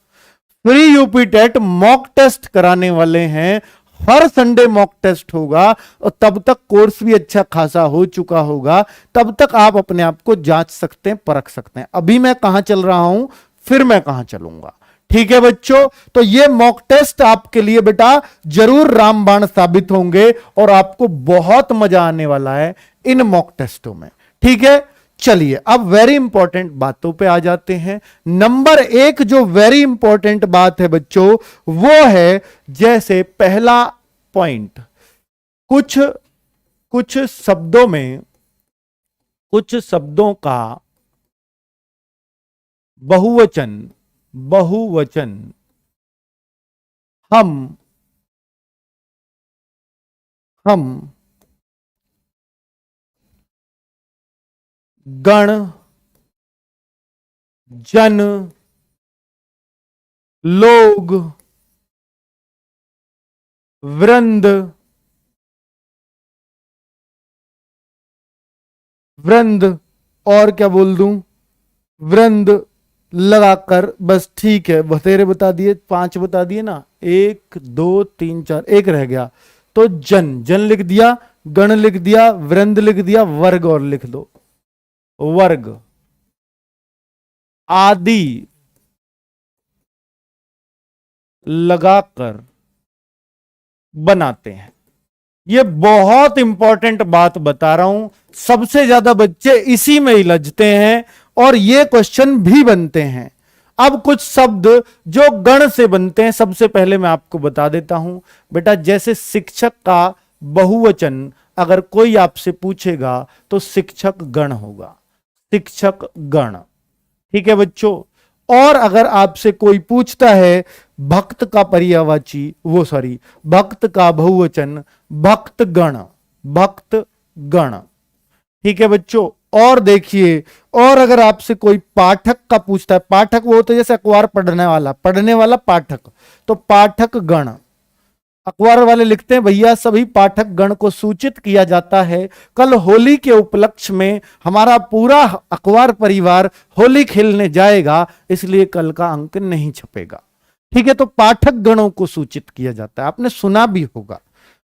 free UP TET mock test कराने वाले हैं। हर संडे मॉक टेस्ट होगा और तब तक कोर्स भी अच्छा खासा हो चुका होगा। तब तक आप अपने आप को जांच सकते हैं, परख सकते हैं, अभी मैं कहां चल रहा हूं, फिर मैं कहां चलूंगा। ठीक है बच्चों, तो ये मॉक टेस्ट आपके लिए बेटा जरूर रामबाण साबित होंगे और आपको बहुत मजा आने वाला है इन मॉक टेस्टों में। ठीक है, चलिए अब वेरी इंपॉर्टेंट बातों पे आ जाते हैं। नंबर एक जो वेरी इंपॉर्टेंट बात है बच्चों, वो है जैसे पहला पॉइंट, कुछ कुछ शब्दों में, कुछ शब्दों का बहुवचन, बहुवचन हम गण, जन, लोग, वृंद, वृंद और क्या बोल दूं, वृंद लगाकर बस ठीक है, बतेरे बता दिए, 5 बता दिए ना, 1 2 3 4, एक रह गया तो जन, जन लिख दिया, गण लिख दिया, वृंद लिख दिया, वर्ग और लिख दो, वर्ग आदि लगाकर बनाते हैं। ये बहुत इंपॉर्टेंट बात बता रहा हूं, सबसे ज्यादा बच्चे इसी में उलझते हैं और ये क्वेश्चन भी बनते हैं। अब कुछ शब्द जो गण से बनते हैं, सबसे पहले मैं आपको बता देता हूं बेटा, जैसे शिक्षक का बहुवचन अगर कोई आपसे पूछेगा तो शिक्षक गण होगा, शिक्षक गण। ठीक है बच्चों, और अगर आपसे कोई पूछता है भक्त का पर्यायवाची, वो सॉरी भक्त का बहुवचन, भक्त गण, भक्त गण। ठीक है बच्चों, और देखिए, और अगर आपसे कोई पाठक का पूछता है, पाठक वो होता है जैसे अखबार पढ़ने वाला पाठक, तो पाठक गण, अखबार वाले लिखते हैं भैया सभी पाठक गण को सूचित किया जाता है, कल होली के उपलक्ष्य में हमारा पूरा अखबार परिवार होली खेलने जाएगा, इसलिए कल का अंक नहीं छपेगा। ठीक है, तो पाठक गणों को सूचित किया जाता है, आपने सुना भी होगा।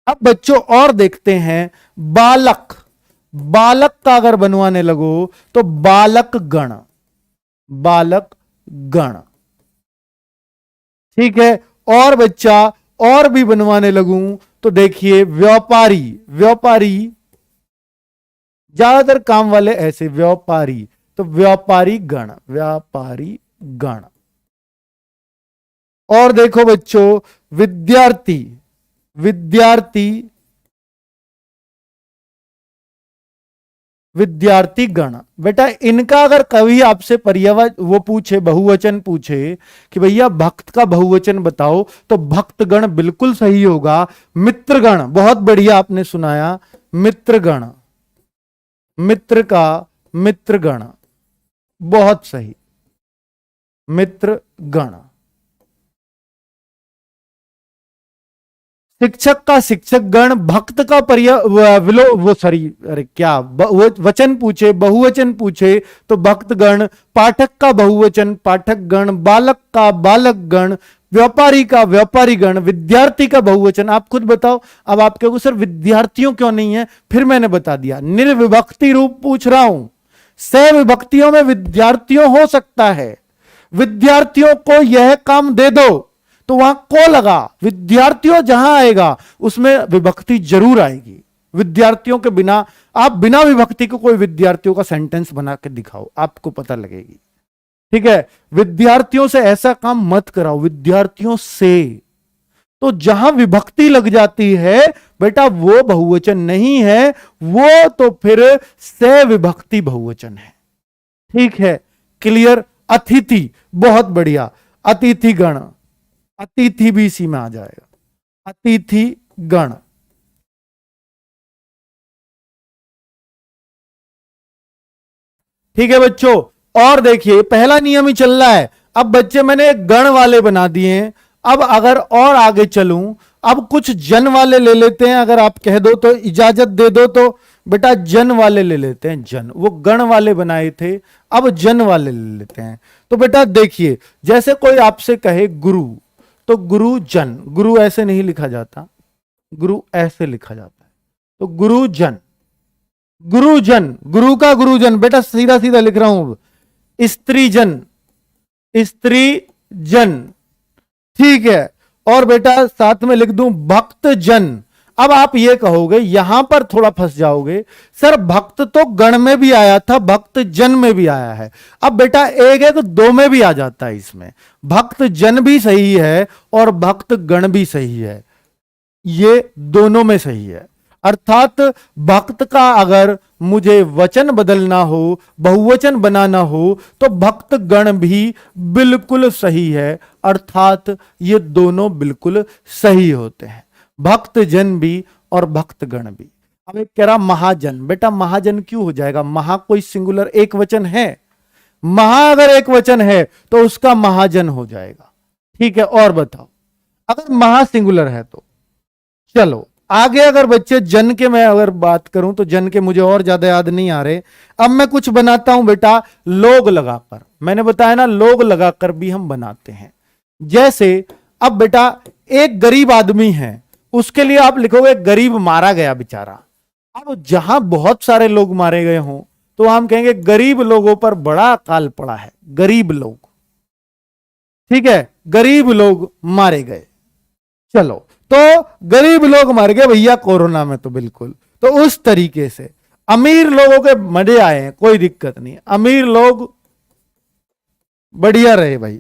अब बच्चों और देखते हैं, बालक, बालक का अगर बनवाने लगो तो बालक गण, बालक गण। ठीक है, और बच्चा और भी बनवाने लगूं तो देखिए व्यापारी, व्यापारी ज्यादातर काम वाले ऐसे व्यापारी, तो व्यापारी गण, व्यापारी गण। और देखो बच्चों विद्यार्थी, विद्यार्थी, विद्यार्थी गण। बेटा इनका अगर कभी आपसे पर्यायवाची वो पूछे, बहुवचन पूछे कि भैया भक्त का बहुवचन बताओ, तो भक्तगण बिल्कुल सही होगा। मित्रगण बहुत बढ़िया आपने सुनाया, मित्रगण, मित्र का मित्रगण बहुत सही, मित्रगण। शिक्षक का शिक्षक गण, भक्त का वो सॉरी अरे क्या वचन पूछे, बहुवचन पूछे तो भक्त गण, पाठक का बहुवचन पाठक गण, बालक का बालक गण, व्यापारी का व्यापारी गण, विद्यार्थी का बहुवचन। आप खुद बताओ, अब आप कहोगे सर विद्यार्थियों क्यों नहीं है, फिर मैंने बता दिया निर्विभक्ति रूप पूछ रहा हूं, सह विभक्तियों में विद्यार्थियों हो सकता है, विद्यार्थियों को यह काम दे दो तो वहां को लगा, विद्यार्थियों जहां आएगा उसमें विभक्ति जरूर आएगी। विद्यार्थियों के बिना, आप बिना विभक्ति को कोई विद्यार्थियों का सेंटेंस बना के दिखाओ, आपको पता लगेगी। ठीक है, विद्यार्थियों से ऐसा काम मत कराओ, विद्यार्थियों से, तो जहां विभक्ति लग जाती है बेटा वो बहुवचन नहीं है, वो तो फिर से विभक्ति बहुवचन है। ठीक है, क्लियर। अतिथि बहुत बढ़िया, अतिथि गण, अतिथि भी इसी में आ जाएगा, अतिथि गण। ठीक है बच्चों, और देखिए पहला नियम ही चल रहा है। अब बच्चे मैंने गण वाले बना दिए हैं, अब अगर और आगे चलूं, अब कुछ जन वाले ले लेते हैं, अगर आप कह दो तो इजाजत दे दो तो बेटा जन वाले ले लेते हैं, जन, वो गण वाले बनाए थे, अब जन वाले ले लेते हैं। तो बेटा देखिए, जैसे कोई आपसे कहे गुरु, तो गुरु जन, गुरु ऐसे नहीं लिखा जाता, गुरु ऐसे लिखा जाता है। तो गुरुजन, गुरुजन, गुरु का गुरुजन, बेटा सीधा सीधा लिख रहा हूं। स्त्रीजन, स्त्री जन, ठीक है। और बेटा साथ में लिख दूं भक्त जन। अब आप ये कहोगे, यहां पर थोड़ा फंस जाओगे, सर भक्त तो गण में भी आया था, भक्त जन में भी आया है। अब बेटा एक है तो दो में भी आ जाता है, इसमें भक्त जन भी सही है और भक्त गण भी सही है, ये दोनों में सही है। अर्थात भक्त का अगर मुझे वचन बदलना हो, बहुवचन बनाना हो, तो भक्त गण भी बिल्कुल सही है। अर्थात ये दोनों बिल्कुल सही होते हैं, भक्त जन भी और भक्त गण भी। अब एक कह रहा महाजन, बेटा महाजन क्यों हो जाएगा, महा कोई सिंगुलर एक वचन है, महा अगर एक वचन है तो उसका महाजन हो जाएगा, ठीक है। और बताओ अगर महा सिंगुलर है तो। चलो आगे अगर बच्चे जन के मैं अगर बात करूं तो जन के मुझे और ज्यादा याद नहीं आ रहे। अब मैं कुछ बनाता हूं बेटा लोग लगाकर, मैंने बताया ना लोग लगाकर भी हम बनाते हैं। जैसे अब बेटा एक गरीब आदमी है, उसके लिए आप लिखोगे गरीब मारा गया बेचारा। अब जहां बहुत सारे लोग मारे गए हों तो हम कहेंगे गरीब लोगों पर बड़ा अकाल पड़ा है, गरीब लोग, ठीक है, गरीब लोग मारे गए। चलो तो गरीब लोग मर गए भैया कोरोना में, तो बिल्कुल, तो उस तरीके से अमीर लोगों के मजे आए हैं, कोई दिक्कत नहीं, अमीर लोग बढ़िया रहे भाई।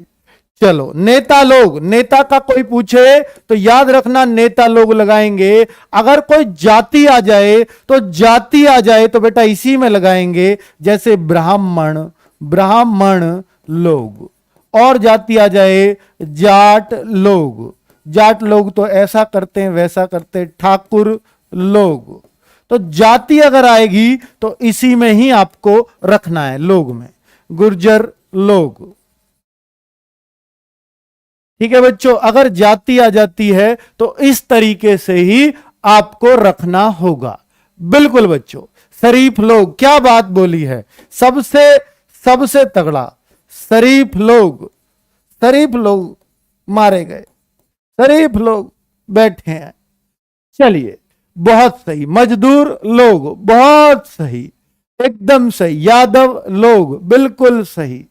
चलो नेता लोग, नेता का कोई पूछे तो याद रखना नेता लोग लगाएंगे। अगर कोई जाति आ जाए तो जाति आ जाए तो बेटा इसी में लगाएंगे, जैसे ब्राह्मण, ब्राह्मण लोग। और जाति आ जाए जाट लोग, जाट लोग तो ऐसा करते हैं वैसा करते हैं, ठाकुर लोग। तो जाति अगर आएगी तो इसी में ही आपको रखना है, लोग में, गुर्जर लोग, ठीक है बच्चों। अगर जाति आ जाती है तो इस तरीके से ही आपको रखना होगा, बिल्कुल बच्चों। शरीफ लोग, क्या बात बोली है, सबसे सबसे तगड़ा, शरीफ लोग, शरीफ लोग मारे गए, शरीफ लोग बैठे हैं, चलिए बहुत सही। मजदूर लोग, बहुत सही, एकदम सही। यादव लोग, बिल्कुल सही।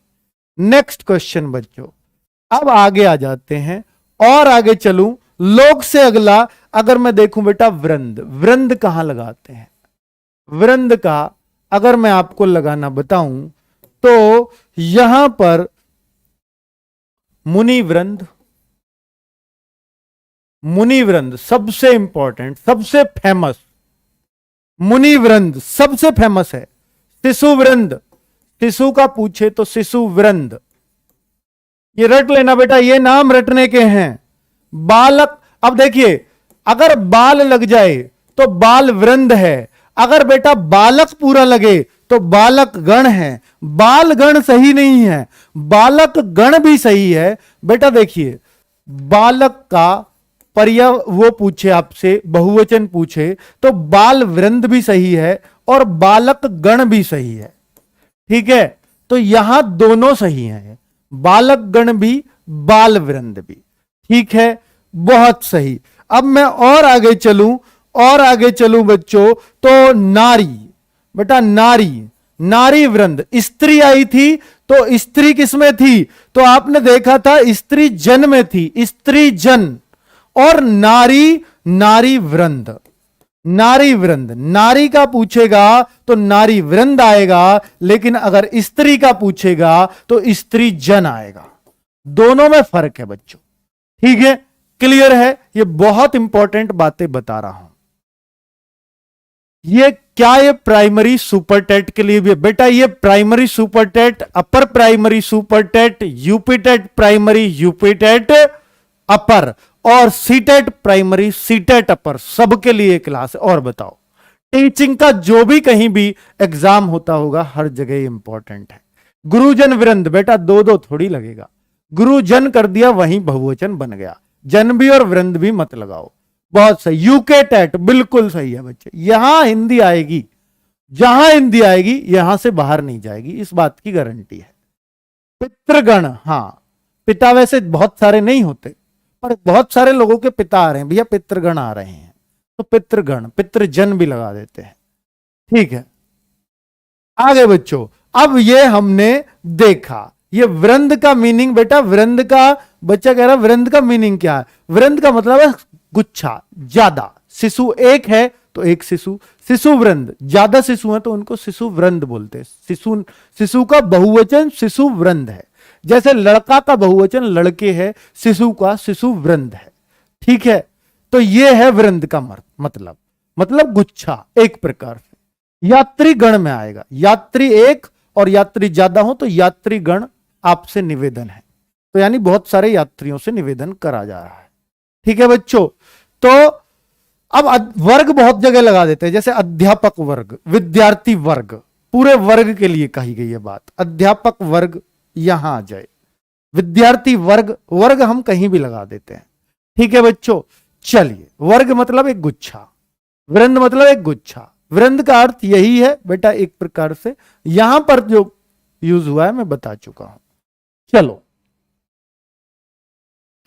नेक्स्ट क्वेश्चन बच्चों, अब आगे आ जाते हैं और आगे चलूं, लोग से अगला अगर मैं देखूं बेटा वृंद, वृंद कहां लगाते हैं, वृंद का अगर मैं आपको लगाना बताऊं तो यहां पर मुनि वृंद, मुनि वृंद सबसे इंपॉर्टेंट, सबसे फेमस, मुनि वृंद सबसे फेमस है। शिशु वृंद, शिशु का पूछे तो शिशु वृंद, ये रट लेना बेटा, ये नाम रटने के हैं। बालक, अब देखिए अगर बाल लग जाए तो बाल वृंद है, अगर बेटा बालक पूरा लगे तो बालक गण है। बाल गण सही नहीं है, बालक गण भी सही है। बेटा देखिए बालक का वो पूछे आपसे, बहुवचन पूछे तो बाल वृंद भी सही है और बालक गण भी सही है, ठीक है। तो यहां दोनों सही हैं, बालक गण भी बाल वृंद भी, ठीक है, बहुत सही। अब मैं और आगे चलूं, और आगे चलूं बच्चों तो नारी, बेटा नारी, नारी वृंद, स्त्री आई थी तो स्त्री किसमें थी, तो आपने देखा था स्त्री जन में थी, स्त्री जन। और नारी, नारी वृंद, नारी वृंद, नारी का पूछेगा तो नारी वृंद आएगा, लेकिन अगर स्त्री का पूछेगा तो स्त्री जन आएगा। दोनों में फर्क है बच्चों, ठीक है, क्लियर है। ये बहुत इंपॉर्टेंट बातें बता रहा हूं। ये क्या, ये प्राइमरी सुपर टेट के लिए भी है बेटा, ये primary super TET, upper primary super TET, UP TET primary, UP TET upper और सीटेट प्राइमरी, सीटेट अपर, सबके लिए क्लास है। और बताओ टीचिंग का जो भी कहीं भी एग्जाम होता होगा हर जगह इंपॉर्टेंट है। गुरुजन वृंद, बेटा दो दो थोड़ी लगेगा, गुरुजन कर दिया वहीं बहुवचन बन गया, जन भी और वृंद भी मत लगाओ, बहुत सही। यूके टेट बिल्कुल सही है बच्चे, यहां हिंदी आएगी, जहां हिंदी आएगी यहां से बाहर नहीं जाएगी, इस बात की गारंटी है। पितृगण, हाँ, पिता वैसे बहुत सारे नहीं होते, पर बहुत सारे लोगों के पिता आ रहे हैं भैया, पितृगण आ रहे हैं, तो पितृगण, पितृजन भी लगा देते हैं। ठीक है, आगे बच्चों, अब ये हमने देखा, ये वृंद का मीनिंग बेटा, वृंद का, बच्चा कह रहा है वृंद का मीनिंग क्या है? वृंद का मतलब है गुच्छा, ज्यादा। शिशु एक है तो एक शिशु, शिशु वृंद, ज्यादा शिशु है तो उनको शिशु वृंद बोलते हैं। शिशु, शिशु का बहुवचन शिशु वृंद है, जैसे लड़का का बहुवचन लड़के है, शिशु का शिशु वृंद है। ठीक है, तो ये है वृंद का मतलब गुच्छा, एक प्रकार से। यात्री गण में आएगा, यात्री एक और यात्री ज्यादा हो तो यात्री गण आपसे निवेदन है, तो यानी बहुत सारे यात्रियों से निवेदन करा जा रहा है। ठीक है बच्चों, तो अब वर्ग बहुत जगह लगा देते हैं, जैसे अध्यापक वर्ग, विद्यार्थी वर्ग, पूरे वर्ग के लिए कही गई है बात। अध्यापक वर्ग यहां आ जाए, विद्यार्थी वर्ग, वर्ग हम कहीं भी लगा देते हैं। ठीक है बच्चों, चलिए, वर्ग मतलब एक गुच्छा, वृंद मतलब एक गुच्छा। वृंद का अर्थ यही है बेटा, एक प्रकार से यहां पर जो यूज हुआ है मैं बता चुका हूं। चलो,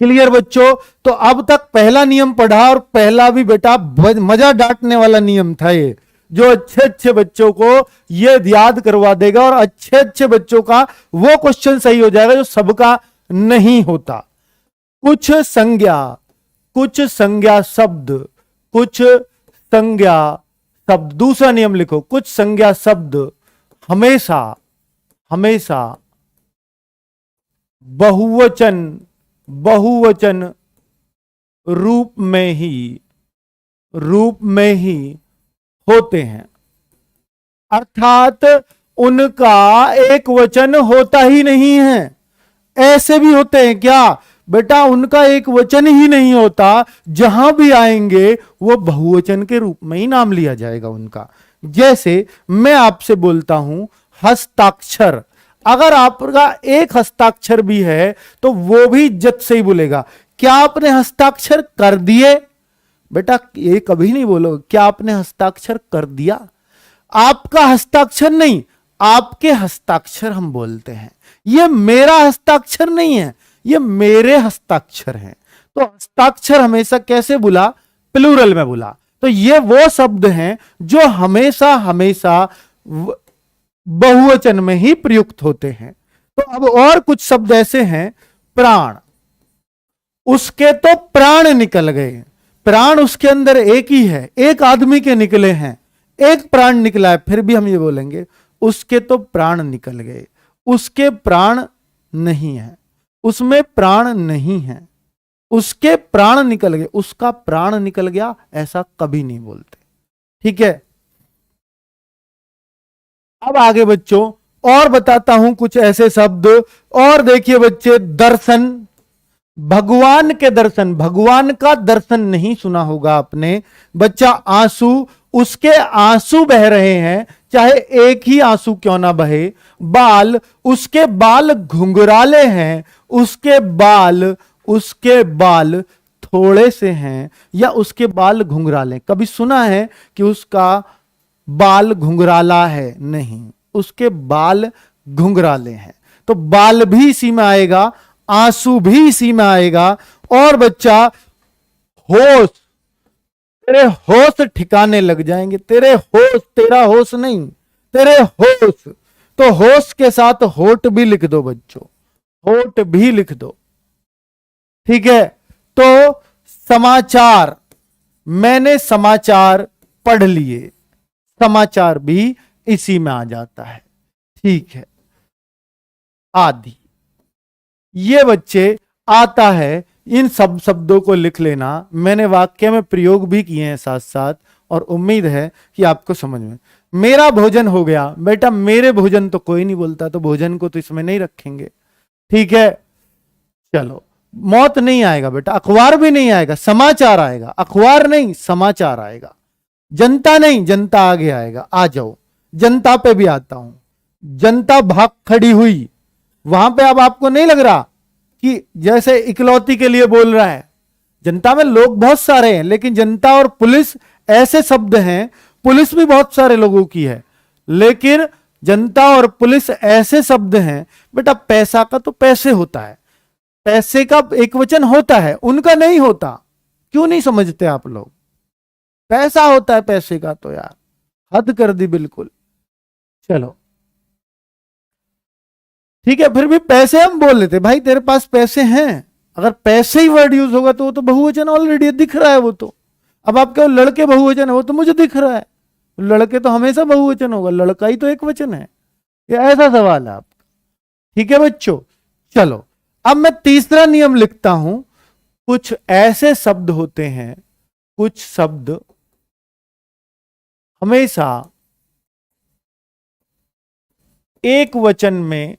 क्लियर बच्चों? तो अब तक पहला नियम पढ़ा, और पहला भी बेटा मजा डांटने वाला नियम था ये, जो अच्छे अच्छे बच्चों को ये याद करवा देगा, और अच्छे अच्छे बच्चों का वो क्वेश्चन सही हो जाएगा जो सबका नहीं होता। कुछ संज्ञा शब्द, कुछ संज्ञा शब्द, दूसरा नियम लिखो, कुछ संज्ञा शब्द हमेशा बहुवचन रूप में ही होते हैं, अर्थात उनका एक वचन होता ही नहीं है। ऐसे भी होते हैं क्या बेटा? उनका एक वचन ही नहीं होता, जहां भी आएंगे वो बहुवचन के रूप में ही नाम लिया जाएगा उनका। जैसे मैं आपसे बोलता हूं हस्ताक्षर, अगर आपका एक हस्ताक्षर भी है तो वो भी इज्जत से ही बोलेगा, क्या आपने हस्ताक्षर कर दिए? बेटा ये कभी नहीं बोलो क्या आपने हस्ताक्षर कर दिया। आपका हस्ताक्षर नहीं, आपके हस्ताक्षर हम बोलते हैं। ये मेरा हस्ताक्षर नहीं है, ये मेरे हस्ताक्षर हैं। तो हस्ताक्षर हमेशा कैसे बुला? प्लूरल में बुला। तो ये वो शब्द हैं जो हमेशा बहुवचन में ही प्रयुक्त होते हैं। तो अब और कुछ शब्द ऐसे हैं, प्राण, उसके तो प्राण निकल गए, प्राण उसके अंदर एक ही है, एक आदमी के निकले हैं, एक प्राण निकला है, फिर भी हम ये बोलेंगे उसके तो प्राण निकल गए, उसके प्राण नहीं है, उसमें प्राण नहीं है, उसके प्राण निकल गए, उसका प्राण निकल गया, ऐसा कभी नहीं बोलते। ठीक है, अब आगे बच्चों और बताता हूं कुछ ऐसे शब्द। और देखिए बच्चे, दर्शन, भगवान के दर्शन, भगवान का दर्शन नहीं सुना होगा आपने। बच्चा आंसू, उसके आंसू बह रहे हैं, चाहे एक ही आंसू क्यों ना बहे। बाल, उसके बाल घुंघराले हैं, उसके बाल थोड़े से हैं, या उसके बाल घुंघराले। कभी सुना है कि उसका बाल घुंघराला है? नहीं, उसके बाल घुंघराले हैं। तो बाल भी इसी में आएगा, आंसू भी इसी में आएगा। और बच्चा होश, तेरे होश ठिकाने लग जाएंगे, तेरे होश, तेरा होश नहीं, तेरे होश। तो होश के साथ होठ भी लिख दो बच्चों, होठ भी लिख दो। ठीक है, तो समाचार, मैंने समाचार पढ़ लिए, समाचार भी इसी में आ जाता है। ठीक है, आदि, ये बच्चे आता है। इन सब शब्दों को लिख लेना, मैंने वाक्य में प्रयोग भी किए हैं साथ साथ, और उम्मीद है कि आपको समझ में। मेरा भोजन हो गया, बेटा मेरे भोजन तो कोई नहीं बोलता, तो भोजन को तो इसमें नहीं रखेंगे। ठीक है, चलो, मौत नहीं आएगा बेटा, अखबार भी नहीं आएगा, समाचार आएगा, अखबार नहीं समाचार आएगा। जनता नहीं, जनता आगे आएगा, आ जाओ, जनता पे भी आता हूं। जनता भाग खड़ी हुई, वहां पे अब आपको नहीं लग रहा कि जैसे इकलौती के लिए बोल रहा है? जनता में लोग बहुत सारे हैं, लेकिन जनता और पुलिस ऐसे शब्द हैं, पुलिस भी बहुत सारे लोगों की है, लेकिन जनता और पुलिस ऐसे शब्द हैं, बेटा पैसा का तो पैसे होता है, पैसे का एक वचन होता है, उनका नहीं होता। क्यों नहीं समझते आप लोग? पैसा होता है पैसे का तो यार, हद कर दी बिल्कुल। चलो ठीक है, फिर भी पैसे हम बोल लेते भाई तेरे पास पैसे हैं। अगर पैसे ही वर्ड यूज होगा तो वो तो बहुवचन ऑलरेडी दिख रहा है वो तो। अब आप कहो लड़के बहुवचन है, वो तो मुझे दिख रहा है, लड़के तो हमेशा बहुवचन होगा, लड़का ही तो एक वचन है। ये ऐसा सवाल है आपका। ठीक है बच्चों, चलो अब मैं तीसरा नियम लिखता हूं। कुछ ऐसे शब्द होते हैं, कुछ शब्द हमेशा एक वचन में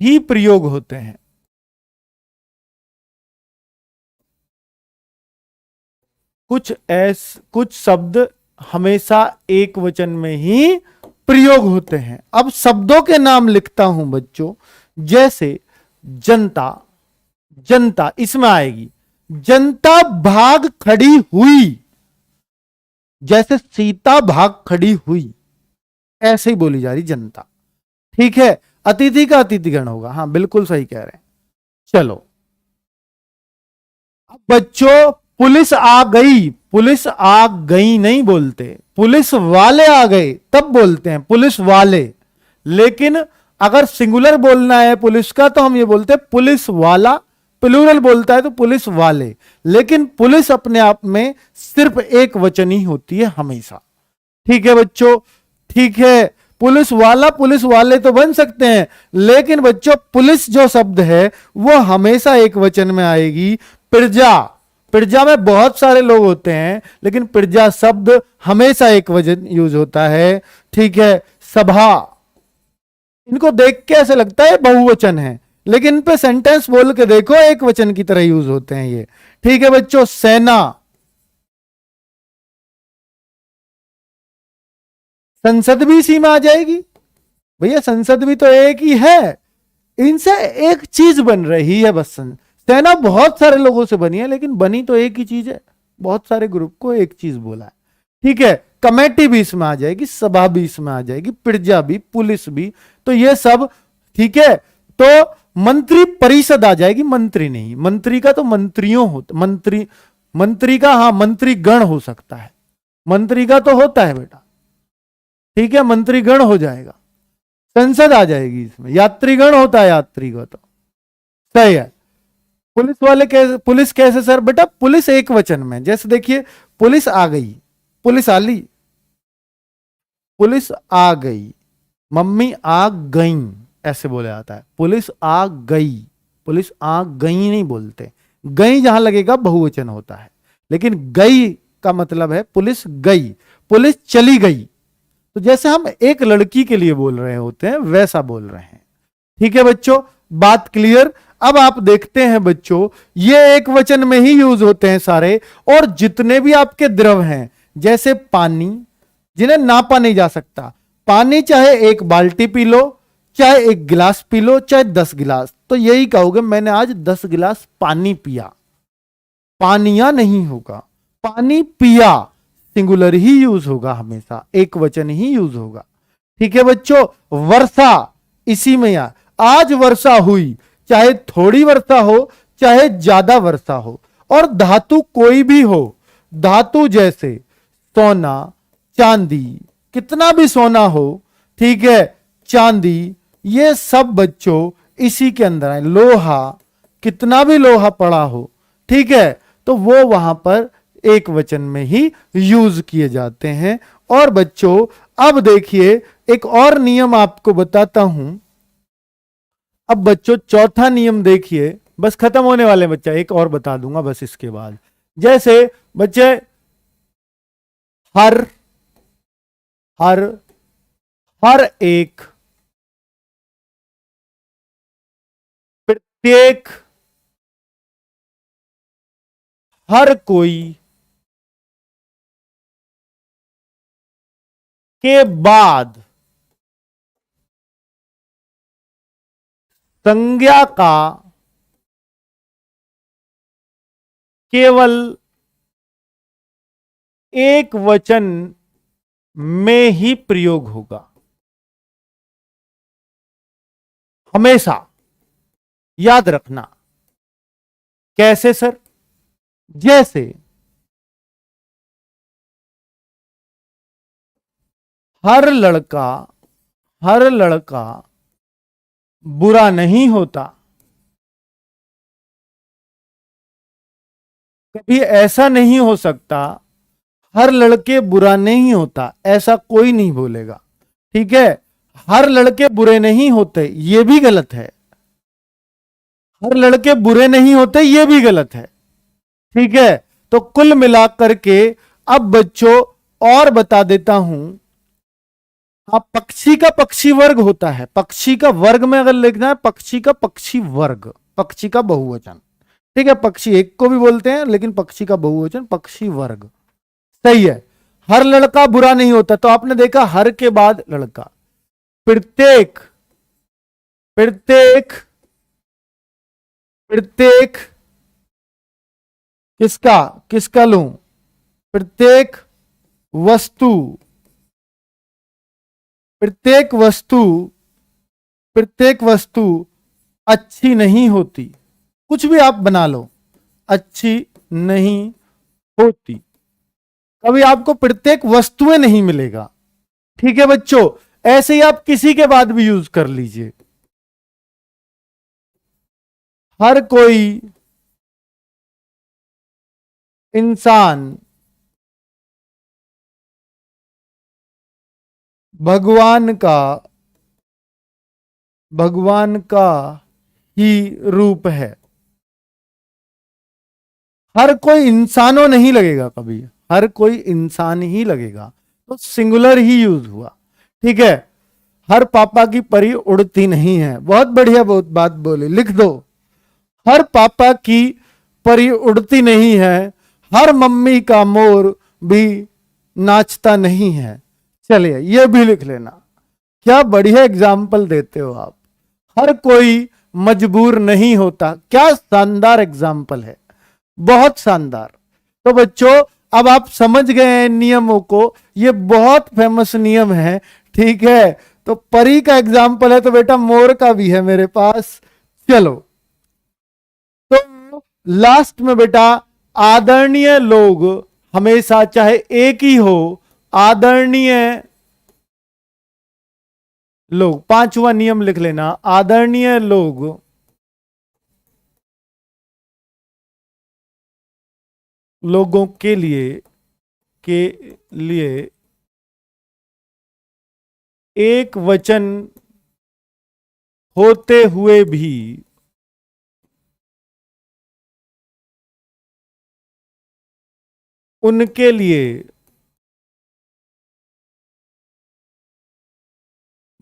ही प्रयोग होते हैं। कुछ शब्द हमेशा एक वचन में ही प्रयोग होते हैं। अब शब्दों के नाम लिखता हूं बच्चों, जैसे जनता, जनता इसमें आएगी, जनता भाग खड़ी हुई, जैसे सीता भाग खड़ी हुई, ऐसे ही बोली जा रही जनता। ठीक है, अतिथि का अतिथिगण होगा, हाँ बिल्कुल सही कह रहे हैं। चलो अब बच्चों पुलिस आ गई, पुलिस आ गई नहीं बोलते, पुलिस वाले आ गए तब बोलते हैं पुलिस वाले। लेकिन अगर सिंगुलर बोलना है पुलिस का तो हम ये बोलते हैं पुलिस वाला, प्लूरल बोलता है तो पुलिस वाले। लेकिन पुलिस अपने आप में सिर्फ एक वचन ही होती है हमेशा। ठीक है बच्चों, ठीक है, पुलिस वाला पुलिस वाले तो बन सकते हैं, लेकिन बच्चों पुलिस जो शब्द है वो हमेशा एक वचन में आएगी। प्रजा, प्रजा में बहुत सारे लोग होते हैं, लेकिन प्रजा शब्द हमेशा एक वचन यूज होता है। ठीक है, सभा, इनको देख के ऐसे लगता है बहुवचन है, लेकिन इन पे सेंटेंस बोल के देखो एक वचन की तरह यूज होते हैं ये। ठीक है बच्चों, सेना, संसद भी इसी में आ जाएगी। भैया संसद भी तो एक ही है, इनसे एक चीज बन रही है बस। सेना बहुत सारे लोगों से बनी है, लेकिन बनी तो एक ही चीज है, बहुत सारे ग्रुप को एक चीज बोला है। ठीक है, कमेटी भी इसमें आ जाएगी, सभा भी इसमें आ जाएगी, प्रजा भी, पुलिस भी, तो ये सब। ठीक है, तो मंत्री परिषद आ जाएगी, मंत्री नहीं, मंत्री का तो मंत्रियों होता, मंत्री, मंत्री का हाँ मंत्री गण हो सकता है, मंत्री का तो होता है बेटा। ठीक है, मंत्रीगण हो जाएगा, संसद आ जाएगी इसमें, यात्रीगण होता है यात्री का तो। सही है। पुलिस वाले कैसे, पुलिस कैसे सर? बेटा पुलिस एक वचन में, जैसे देखिए पुलिस आ गई, पुलिस आ ली, पुलिस आ गई, मम्मी आ गई, ऐसे बोला जाता है। पुलिस आ गई, पुलिस आ गई नहीं बोलते, गई जहां लगेगा बहुवचन होता है, लेकिन गई का मतलब है पुलिस गई, पुलिस चली गई। तो जैसे हम एक लड़की के लिए बोल रहे होते हैं वैसा बोल रहे हैं। ठीक है बच्चों, बात क्लियर? अब आप देखते हैं बच्चों, ये एक वचन में ही यूज होते हैं सारे। और जितने भी आपके द्रव हैं, जैसे पानी, जिन्हें नापा नहीं जा सकता, पानी चाहे एक बाल्टी पी लो, चाहे एक गिलास पी लो, चाहे 10 गिलास, तो यही कहोगे मैंने आज 10 गिलास पानी पिया, पानिया नहीं होगा, पानी पिया सिंगुलर ही यूज होगा, हमेशा एक वचन ही यूज होगा। ठीक है बच्चों, वर्षा इसी में या, आज वर्षा हुई, चाहे थोड़ी वर्षा हो चाहे ज्यादा वर्षा हो। और धातु कोई भी हो, धातु जैसे सोना, चांदी, कितना भी सोना हो, ठीक है, चांदी, ये सब बच्चों इसी के अंदर है। लोहा, कितना भी लोहा पड़ा हो, ठीक है, तो वो वहां पर एक वचन में ही यूज किए जाते हैं। और बच्चों अब देखिए एक और नियम आपको बताता हूं। अब बच्चों चौथा नियम देखिए, बस खत्म होने वाले बच्चा, एक और बता दूंगा बस इसके बाद। जैसे बच्चे हर, हर, हर एक, प्रत्येक, हर कोई के बाद संज्ञा का केवल एक वचन में ही प्रयोग होगा, हमेशा याद रखना। कैसे सर? जैसे हर लड़का, हर लड़का बुरा नहीं होता, कभी ऐसा नहीं हो सकता हर लड़के बुरा नहीं होता, ऐसा कोई नहीं बोलेगा। ठीक है, हर लड़के बुरे नहीं होते ये भी गलत है, हर लड़के बुरे नहीं होते ये भी गलत है। ठीक है, तो कुल मिलाकर के अब बच्चों और बता देता हूं, आप पक्षी का पक्षी वर्ग होता है, पक्षी का वर्ग में अगर लिखना है पक्षी का पक्षी वर्ग, पक्षी का बहुवचन। ठीक है, पक्षी एक को भी बोलते हैं लेकिन पक्षी का बहुवचन पक्षी वर्ग। सही है, हर लड़का बुरा नहीं होता, तो आपने देखा हर के बाद लड़का, प्रत्येक, प्रत्येक, प्रत्येक किसका, किसका लूं, प्रत्येक वस्तु, प्रत्येक वस्तु, प्रत्येक वस्तु अच्छी नहीं होती, कुछ भी आप बना लो, अच्छी नहीं होती, कभी आपको प्रत्येक वस्तुएं नहीं मिलेगा। ठीक है बच्चों, ऐसे ही आप किसी के बाद भी यूज कर लीजिए, हर कोई इंसान भगवान का, भगवान का ही रूप है, हर कोई इंसानों नहीं लगेगा कभी, हर कोई इंसान ही लगेगा, तो सिंगुलर ही यूज हुआ। ठीक है, हर पापा की परी उड़ती नहीं है, बहुत बढ़िया, बहुत बात बोली, लिख दो, हर पापा की परी उड़ती नहीं है, हर मम्मी का मोर भी नाचता नहीं है। चलिए ये भी लिख लेना, क्या बढ़िया एग्जाम्पल देते हो आप, हर कोई मजबूर नहीं होता, क्या शानदार एग्जाम्पल है, बहुत शानदार। तो बच्चों अब आप समझ गए हैं नियमों को, ये बहुत फेमस नियम है। ठीक है, तो परी का एग्जाम्पल है तो बेटा मोर का भी है मेरे पास। चलो, तो लास्ट में बेटा आदरणीय लोग हमेशा, चाहे एक ही हो, आदरणीय लोग, पांचवा नियम लिख लेना, आदरणीय लोग लोगों के लिए एक वचन होते हुए भी उनके लिए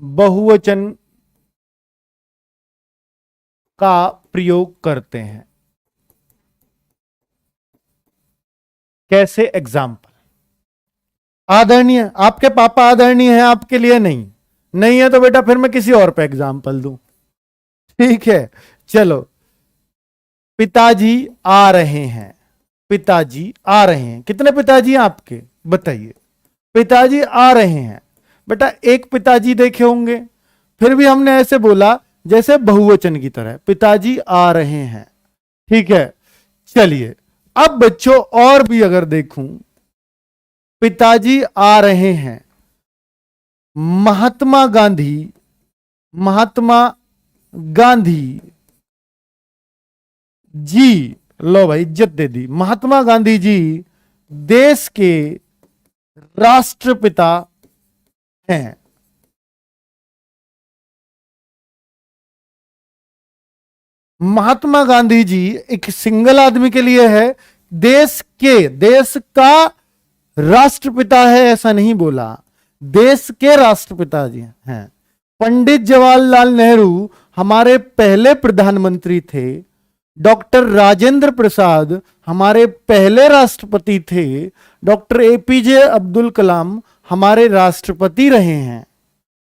बहुवचन का प्रयोग करते हैं। कैसे? एग्जाम्पल, आदरणीय, आपके पापा आदरणीय है, आपके लिए नहीं, नहीं है तो बेटा फिर मैं किसी और पे एग्जाम्पल दूं। ठीक है, चलो, पिताजी आ रहे हैं, पिताजी आ रहे हैं, कितने पिताजी हैं आपके बताइए, पिताजी आ रहे हैं, बेटा एक पिताजी देखे होंगे, फिर भी हमने ऐसे बोला जैसे बहुवचन की तरह, पिताजी आ रहे हैं। ठीक है, चलिए अब बच्चों और भी अगर देखूं, पिताजी आ रहे हैं, महात्मा गांधी, महात्मा गांधी जी, लो भाई इज्जत दे दी, महात्मा गांधी जी देश के राष्ट्रपिता हैं। महात्मा गांधी जी एक सिंगल आदमी के लिए है, देश के, देश का राष्ट्रपिता है ऐसा नहीं बोला, देश के राष्ट्रपिता जी हैं। पंडित जवाहरलाल नेहरू हमारे पहले प्रधानमंत्री थे, डॉक्टर राजेंद्र प्रसाद हमारे पहले राष्ट्रपति थे, डॉक्टर एपीजे अब्दुल कलाम हमारे राष्ट्रपति रहे हैं।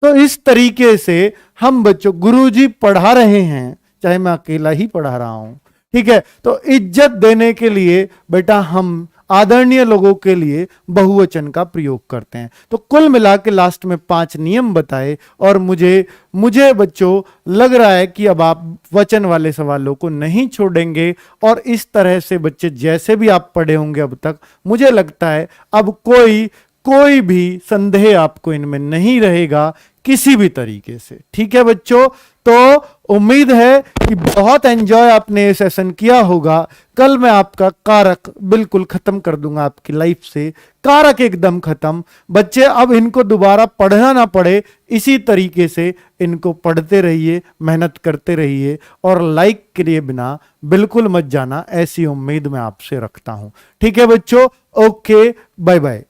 तो इस तरीके से हम बच्चों, गुरुजी पढ़ा रहे हैं, चाहे मैं अकेला ही पढ़ा रहा हूं, ठीक है, तो इज्जत देने के लिए बेटा हम आदरणीय लोगों के लिए बहुवचन का प्रयोग करते हैं। तो कुल मिला के लास्ट में 5 नियम बताए और मुझे बच्चों लग रहा है कि अब आप वचन वाले सवालों को नहीं छोड़ेंगे और इस तरह से बच्चे जैसे भी आप पढ़े होंगे अब तक, मुझे लगता है अब कोई भी संदेह आपको इनमें नहीं रहेगा किसी भी तरीके से। ठीक है बच्चों, तो उम्मीद है कि बहुत एंजॉय आपने ये सेशन किया होगा। कल मैं आपका कारक बिल्कुल खत्म कर दूंगा आपकी लाइफ से, कारक एकदम खत्म। बच्चे अब इनको दोबारा पढ़ना ना पड़े, इसी तरीके से इनको पढ़ते रहिए, मेहनत करते रहिए और लाइक के लिए बिना बिल्कुल मत जाना, ऐसी उम्मीद मैं आपसे रखता हूं। ठीक है बच्चों, ओके, बाय बाय।